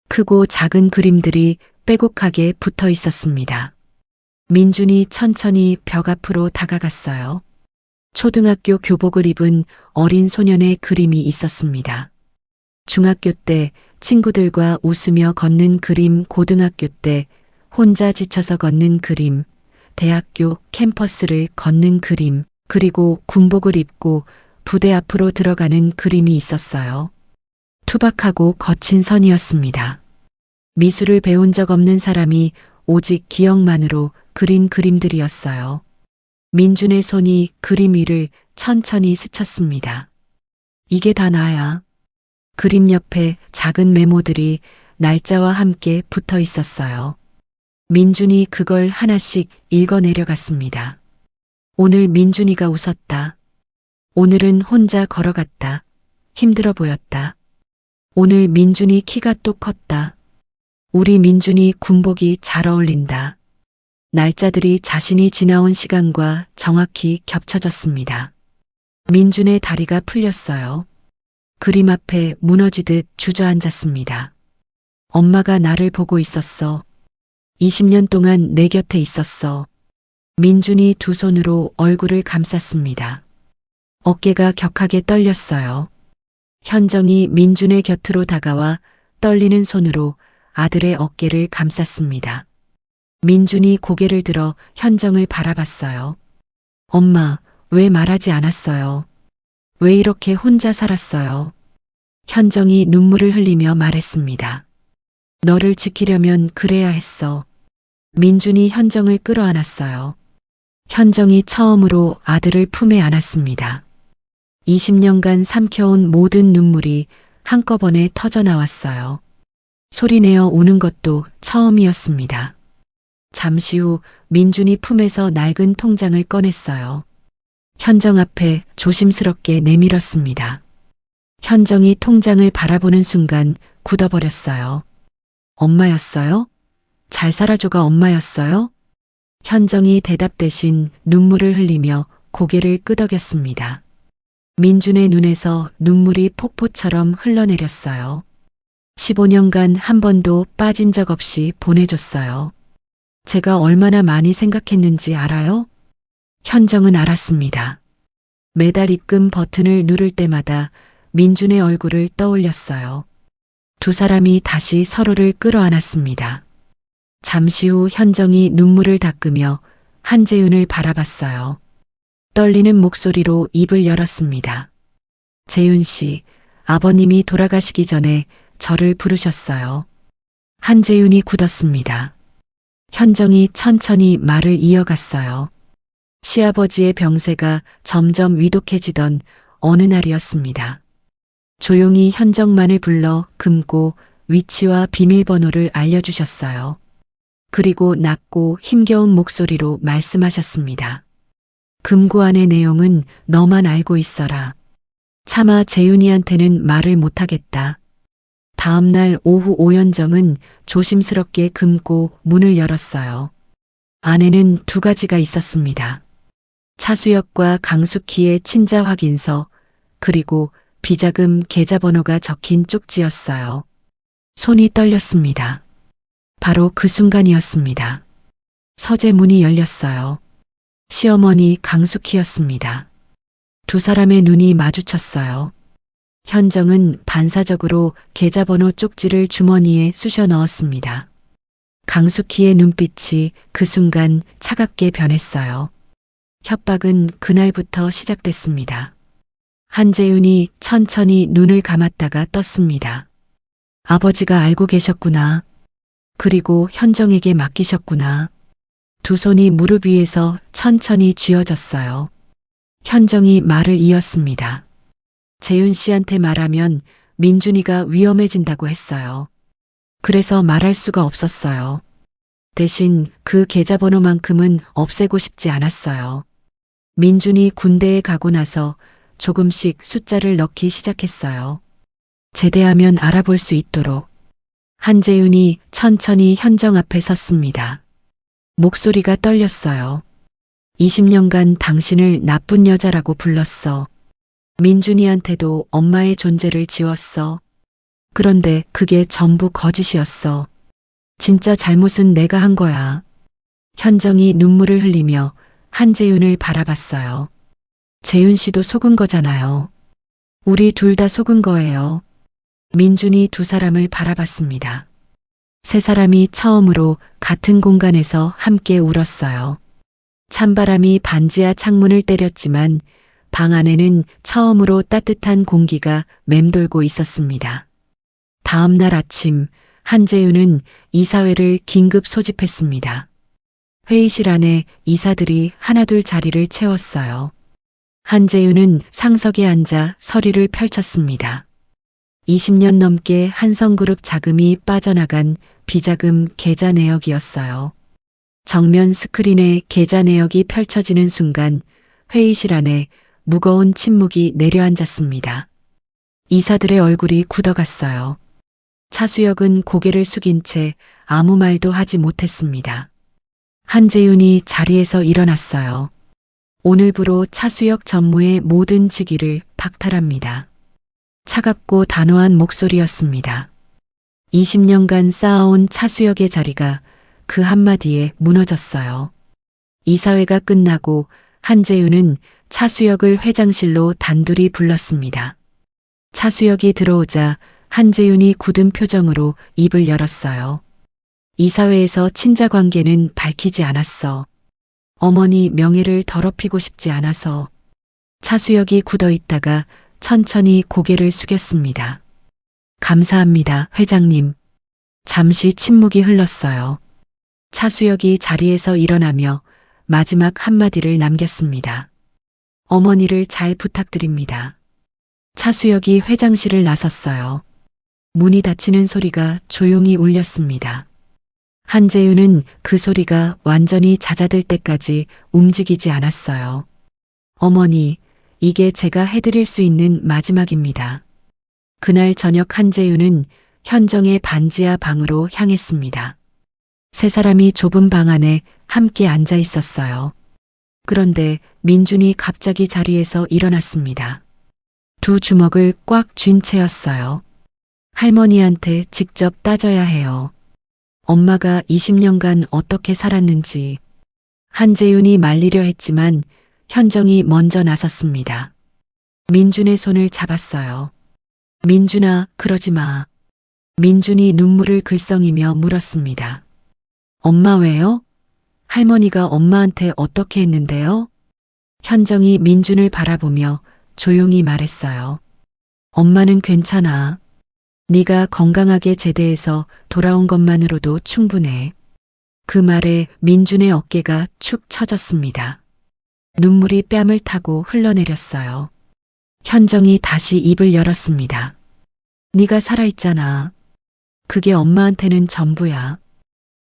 크고 작은 그림들이 빼곡하게 붙어 있었습니다. 민준이 천천히 벽 앞으로 다가갔어요. 초등학교 교복을 입은 어린 소년의 그림이 있었습니다. 중학교 때 친구들과 웃으며 걷는 그림, 고등학교 때 혼자 지쳐서 걷는 그림, 대학교 캠퍼스를 걷는 그림, 그리고 군복을 입고 부대 앞으로 들어가는 그림이 있었어요. 투박하고 거친 선이었습니다. 미술을 배운 적 없는 사람이 오직 기억만으로 그린 그림들이었어요. 민준의 손이 그림 위를 천천히 스쳤습니다. 이게 다 나야. 그림 옆에 작은 메모들이 날짜와 함께 붙어 있었어요. 민준이 그걸 하나씩 읽어 내려갔습니다. 오늘 민준이가 웃었다. 오늘은 혼자 걸어갔다. 힘들어 보였다. 오늘 민준이 키가 또 컸다. 우리 민준이 군복이 잘 어울린다. 날짜들이 자신이 지나온 시간과 정확히 겹쳐졌습니다. 민준의 다리가 풀렸어요. 그림 앞에 무너지듯 주저앉았습니다. 엄마가 나를 보고 있었어. 20년 동안 내 곁에 있었어. 민준이 두 손으로 얼굴을 감쌌습니다. 어깨가 격하게 떨렸어요. 현정이 민준의 곁으로 다가와 떨리는 손으로 아들의 어깨를 감쌌습니다. 민준이 고개를 들어 현정을 바라봤어요. 엄마, 왜 말하지 않았어요? 왜 이렇게 혼자 살았어요? 현정이 눈물을 흘리며 말했습니다. 너를 지키려면 그래야 했어. 민준이 현정을 끌어안았어요. 현정이 처음으로 아들을 품에 안았습니다. 20년간 삼켜온 모든 눈물이 한꺼번에 터져 나왔어요. 소리내어 우는 것도 처음이었습니다. 잠시 후 민준이 품에서 낡은 통장을 꺼냈어요. 현정 앞에 조심스럽게 내밀었습니다. 현정이 통장을 바라보는 순간 굳어버렸어요. 엄마였어요? 잘 살아줘가 엄마였어요? 현정이 대답 대신 눈물을 흘리며 고개를 끄덕였습니다. 민준의 눈에서 눈물이 폭포처럼 흘러내렸어요. 15년간 한 번도 빠진 적 없이 보내줬어요. 제가 얼마나 많이 생각했는지 알아요? 현정은 알았습니다. 매달 입금 버튼을 누를 때마다 민준의 얼굴을 떠올렸어요. 두 사람이 다시 서로를 끌어안았습니다. 잠시 후 현정이 눈물을 닦으며 한재윤을 바라봤어요. 떨리는 목소리로 입을 열었습니다. 재윤 씨, 아버님이 돌아가시기 전에 저를 부르셨어요. 한재윤이 굳었습니다. 현정이 천천히 말을 이어갔어요. 시아버지의 병세가 점점 위독해지던 어느 날이었습니다. 조용히 현정만을 불러 금고 위치와 비밀번호를 알려주셨어요. 그리고 낮고 힘겨운 목소리로 말씀하셨습니다. 금고 안의 내용은 너만 알고 있어라. 차마 재윤이한테는 말을 못하겠다. 다음 날 오후 오현정은 조심스럽게 금고 문을 열었어요. 안에는 두 가지가 있었습니다. 차수혁과 강숙희의 친자 확인서, 그리고 비자금 계좌번호가 적힌 쪽지였어요. 손이 떨렸습니다. 바로 그 순간이었습니다. 서재 문이 열렸어요. 시어머니 강숙희였습니다. 두 사람의 눈이 마주쳤어요. 현정은 반사적으로 계좌번호 쪽지를 주머니에 쑤셔 넣었습니다. 강숙희의 눈빛이 그 순간 차갑게 변했어요. 협박은 그날부터 시작됐습니다. 한재윤이 천천히 눈을 감았다가 떴습니다. 아버지가 알고 계셨구나. 그리고 현정에게 맡기셨구나. 두 손이 무릎 위에서 천천히 쥐어졌어요. 현정이 말을 이었습니다. 재윤 씨한테 말하면 민준이가 위험해진다고 했어요. 그래서 말할 수가 없었어요. 대신 그 계좌번호만큼은 없애고 싶지 않았어요. 민준이 군대에 가고 나서 조금씩 숫자를 넣기 시작했어요. 제대하면 알아볼 수 있도록. 한재윤이 천천히 현정 앞에 섰습니다. 목소리가 떨렸어요. 20년간 당신을 나쁜 여자라고 불렀어. 민준이한테도 엄마의 존재를 지웠어. 그런데 그게 전부 거짓이었어. 진짜 잘못은 내가 한 거야. 현정이 눈물을 흘리며 한재윤을 바라봤어요. 재윤 씨도 속은 거잖아요. 우리 둘 다 속은 거예요. 민준이 두 사람을 바라봤습니다. 세 사람이 처음으로 같은 공간에서 함께 울었어요. 찬바람이 반지하 창문을 때렸지만 방 안에는 처음으로 따뜻한 공기가 맴돌고 있었습니다. 다음 날 아침 한재윤은 이사회를 긴급 소집했습니다. 회의실 안에 이사들이 하나둘 자리를 채웠어요. 한재윤은 상석에 앉아 서류를 펼쳤습니다. 20년 넘게 한성그룹 자금이 빠져나간 비자금 계좌 내역이었어요. 정면 스크린에 계좌 내역이 펼쳐지는 순간 회의실 안에 무거운 침묵이 내려앉았습니다. 이사들의 얼굴이 굳어갔어요. 차수혁은 고개를 숙인 채 아무 말도 하지 못했습니다. 한재윤이 자리에서 일어났어요. 오늘부로 차수혁 전무의 모든 직위를 박탈합니다. 차갑고 단호한 목소리였습니다. 20년간 쌓아온 차수혁의 자리가 그 한마디에 무너졌어요. 이사회가 끝나고 한재윤은 차수혁을 회장실로 단둘이 불렀습니다. 차수혁이 들어오자 한재윤이 굳은 표정으로 입을 열었어요. 이사회에서 친자 관계는 밝히지 않았어. 어머니 명예를 더럽히고 싶지 않아서. 차수혁이 굳어 있다가 천천히 고개를 숙였습니다. 감사합니다, 회장님. 잠시 침묵이 흘렀어요. 차수혁이 자리에서 일어나며 마지막 한마디를 남겼습니다. 어머니를 잘 부탁드립니다. 차수혁이 회장실을 나섰어요. 문이 닫히는 소리가 조용히 울렸습니다. 한재윤은 그 소리가 완전히 잦아들 때까지 움직이지 않았어요. 어머니, 이게 제가 해드릴 수 있는 마지막입니다. 그날 저녁 한재윤은 현정의 반지하 방으로 향했습니다. 세 사람이 좁은 방 안에 함께 앉아 있었어요. 그런데 민준이 갑자기 자리에서 일어났습니다. 두 주먹을 꽉 쥔 채였어요. 할머니한테 직접 따져야 해요. 엄마가 20년간 어떻게 살았는지. 한재윤이 말리려 했지만 현정이 먼저 나섰습니다. 민준의 손을 잡았어요. 민준아, 그러지 마. 민준이 눈물을 글썽이며 물었습니다. 엄마 왜요? 할머니가 엄마한테 어떻게 했는데요? 현정이 민준을 바라보며 조용히 말했어요. 엄마는 괜찮아. 네가 건강하게 제대해서 돌아온 것만으로도 충분해. 그 말에 민준의 어깨가 축 처졌습니다. 눈물이 뺨을 타고 흘러내렸어요. 현정이 다시 입을 열었습니다. 네가 살아있잖아. 그게 엄마한테는 전부야.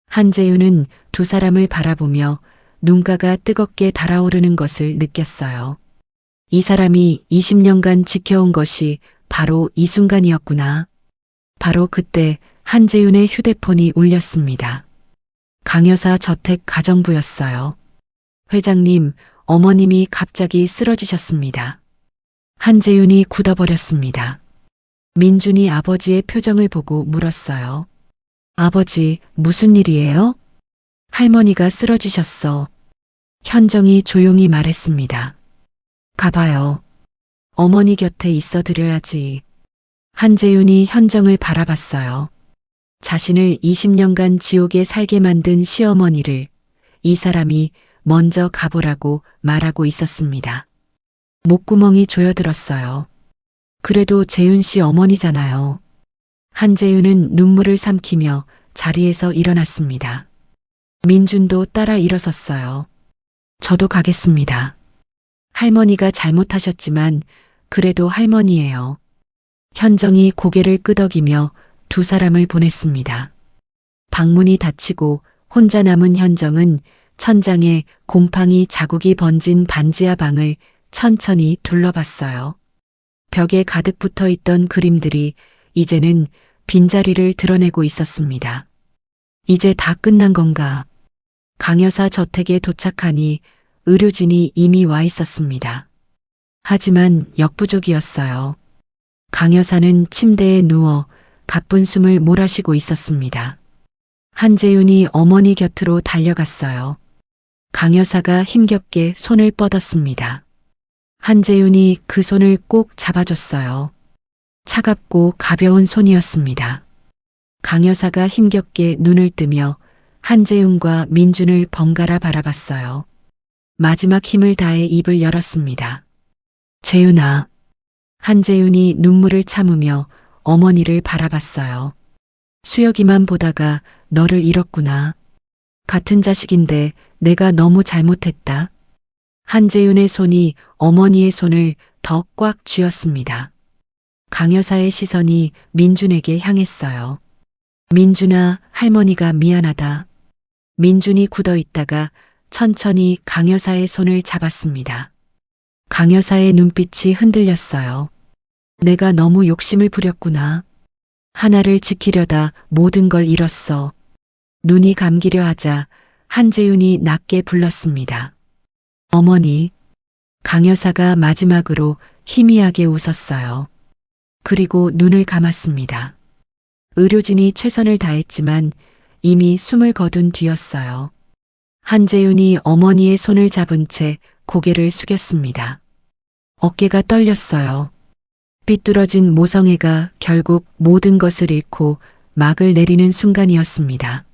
한재윤은 두 사람을 바라보며 눈가가 뜨겁게 달아오르는 것을 느꼈어요. 이 사람이 20년간 지켜온 것이 바로 이 순간이었구나. 바로 그때 한재윤의 휴대폰이 울렸습니다. 강여사 저택 가정부였어요. 회장님, 어머님이 갑자기 쓰러지셨습니다. 한재윤이 굳어버렸습니다. 민준이 아버지의 표정을 보고 물었어요. 아버지, 무슨 일이에요? 할머니가 쓰러지셨어. 현정이 조용히 말했습니다. 가봐요. 어머니 곁에 있어 드려야지. 한재윤이 현정을 바라봤어요. 자신을 20년간 지옥에 살게 만든 시어머니를 이 사람이 먼저 가보라고 말하고 있었습니다. 목구멍이 조여들었어요. 그래도 재윤 씨 어머니잖아요. 한재윤은 눈물을 삼키며 자리에서 일어났습니다. 민준도 따라 일어섰어요. 저도 가겠습니다. 할머니가 잘못하셨지만 그래도 할머니예요. 현정이 고개를 끄덕이며 두 사람을 보냈습니다. 방문이 닫히고 혼자 남은 현정은 천장에 곰팡이 자국이 번진 반지하 방을 천천히 둘러봤어요. 벽에 가득 붙어 있던 그림들이 이제는 빈자리를 드러내고 있었습니다. 이제 다 끝난 건가? 강여사 저택에 도착하니 의료진이 이미 와 있었습니다. 하지만 역부족이었어요. 강여사는 침대에 누워 가쁜 숨을 몰아쉬고 있었습니다. 한재윤이 어머니 곁으로 달려갔어요. 강 여사가 힘겹게 손을 뻗었습니다. 한재윤이 그 손을 꼭 잡아줬어요. 차갑고 가벼운 손이었습니다. 강 여사가 힘겹게 눈을 뜨며 한재윤과 민준을 번갈아 바라봤어요. 마지막 힘을 다해 입을 열었습니다. 재윤아. 한재윤이 눈물을 참으며 어머니를 바라봤어요. 수혁이만 보다가 너를 잃었구나. 같은 자식인데 내가 너무 잘못했다. 한재윤의 손이 어머니의 손을 더 꽉 쥐었습니다. 강 여사의 시선이 민준에게 향했어요. 민준아, 할머니가 미안하다. 민준이 굳어 있다가 천천히 강 여사의 손을 잡았습니다. 강 여사의 눈빛이 흔들렸어요. 내가 너무 욕심을 부렸구나. 하나를 지키려다 모든 걸 잃었어. 눈이 감기려 하자 한재윤이 낮게 불렀습니다. 어머니. 강 여사가 마지막으로 희미하게 웃었어요. 그리고 눈을 감았습니다. 의료진이 최선을 다했지만 이미 숨을 거둔 뒤였어요. 한재윤이 어머니의 손을 잡은 채 고개를 숙였습니다. 어깨가 떨렸어요. 삐뚤어진 모성애가 결국 모든 것을 잃고 막을 내리는 순간이었습니다.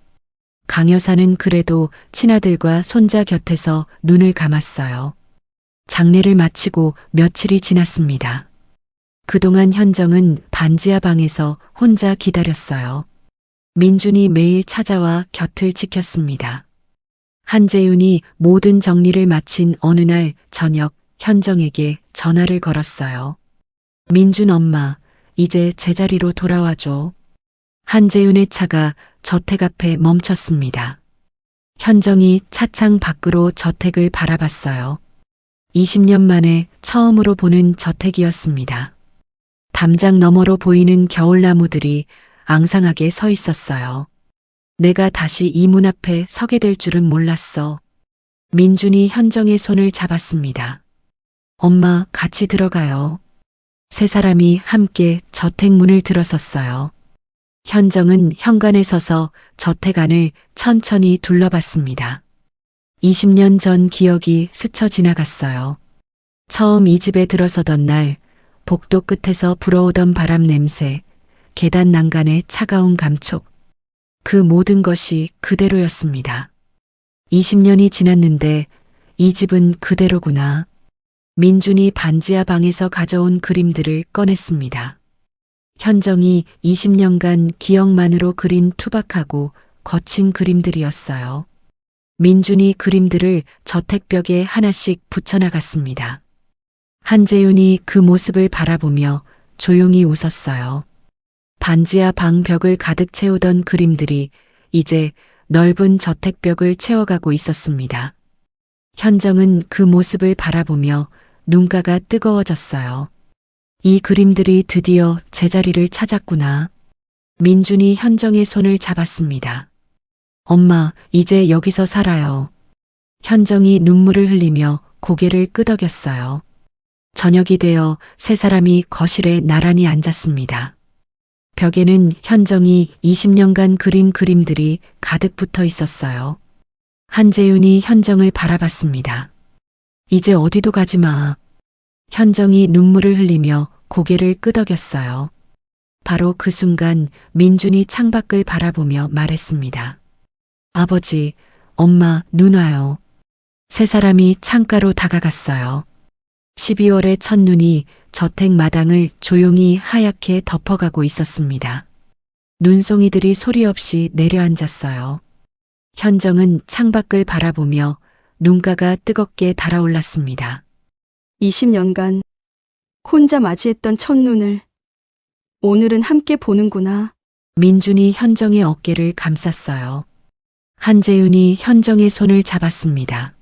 강 여사는 그래도 친아들과 손자 곁에서 눈을 감았어요. 장례를 마치고 며칠이 지났습니다. 그동안 현정은 반지하 방에서 혼자 기다렸어요. 민준이 매일 찾아와 곁을 지켰습니다. 한재윤이 모든 정리를 마친 어느 날 저녁 현정에게 전화를 걸었어요. 민준 엄마, 이제 제자리로 돌아와줘. 한재윤의 차가 저택 앞에 멈췄습니다. 현정이 차창 밖으로 저택을 바라봤어요. 20년 만에 처음으로 보는 저택이었습니다. 담장 너머로 보이는 겨울나무들이 앙상하게 서 있었어요. 내가 다시 이 문 앞에 서게 될 줄은 몰랐어. 민준이 현정의 손을 잡았습니다. 엄마, 같이 들어가요. 세 사람이 함께 저택 문을 들어섰어요. 현정은 현관에 서서 저택 안을 천천히 둘러봤습니다. 20년 전 기억이 스쳐 지나갔어요. 처음 이 집에 들어서던 날, 복도 끝에서 불어오던 바람 냄새, 계단 난간의 차가운 감촉, 그 모든 것이 그대로였습니다. 20년이 지났는데 이 집은 그대로구나. 민준이 반지하 방에서 가져온 그림들을 꺼냈습니다. 현정이 20년간 기억만으로 그린 투박하고 거친 그림들이었어요. 민준이 그림들을 저택벽에 하나씩 붙여나갔습니다. 한재윤이 그 모습을 바라보며 조용히 웃었어요. 반지하 방 벽을 가득 채우던 그림들이 이제 넓은 저택벽을 채워가고 있었습니다. 현정은 그 모습을 바라보며 눈가가 뜨거워졌어요. 이 그림들이 드디어 제자리를 찾았구나. 민준이 현정의 손을 잡았습니다. 엄마, 이제 여기서 살아요. 현정이 눈물을 흘리며 고개를 끄덕였어요. 저녁이 되어 세 사람이 거실에 나란히 앉았습니다. 벽에는 현정이 20년간 그린 그림들이 가득 붙어 있었어요. 한재윤이 현정을 바라봤습니다. 이제 어디도 가지 마. 현정이 눈물을 흘리며 고개를 끄덕였어요. 바로 그 순간 민준이 창밖을 바라보며 말했습니다. 아버지, 엄마, 눈 와요. 세 사람이 창가로 다가갔어요. 12월의 첫눈이 저택 마당을 조용히 하얗게 덮어가고 있었습니다. 눈송이들이 소리 없이 내려앉았어요. 현정은 창밖을 바라보며 눈가가 뜨겁게 달아올랐습니다. 20년간 혼자 맞이했던 첫눈을 오늘은 함께 보는구나. 민준이 현정의 어깨를 감쌌어요. 한재윤이 현정의 손을 잡았습니다.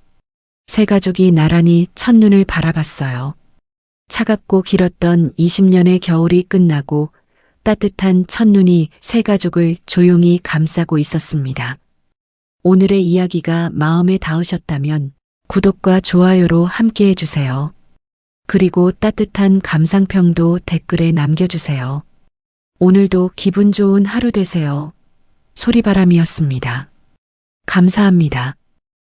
세 가족이 나란히 첫눈을 바라봤어요. 차갑고 길었던 20년의 겨울이 끝나고 따뜻한 첫눈이 세 가족을 조용히 감싸고 있었습니다. 오늘의 이야기가 마음에 닿으셨다면 구독과 좋아요로 함께 해주세요. 그리고 따뜻한 감상평도 댓글에 남겨주세요. 오늘도 기분 좋은 하루 되세요. 소리바람이었습니다. 감사합니다.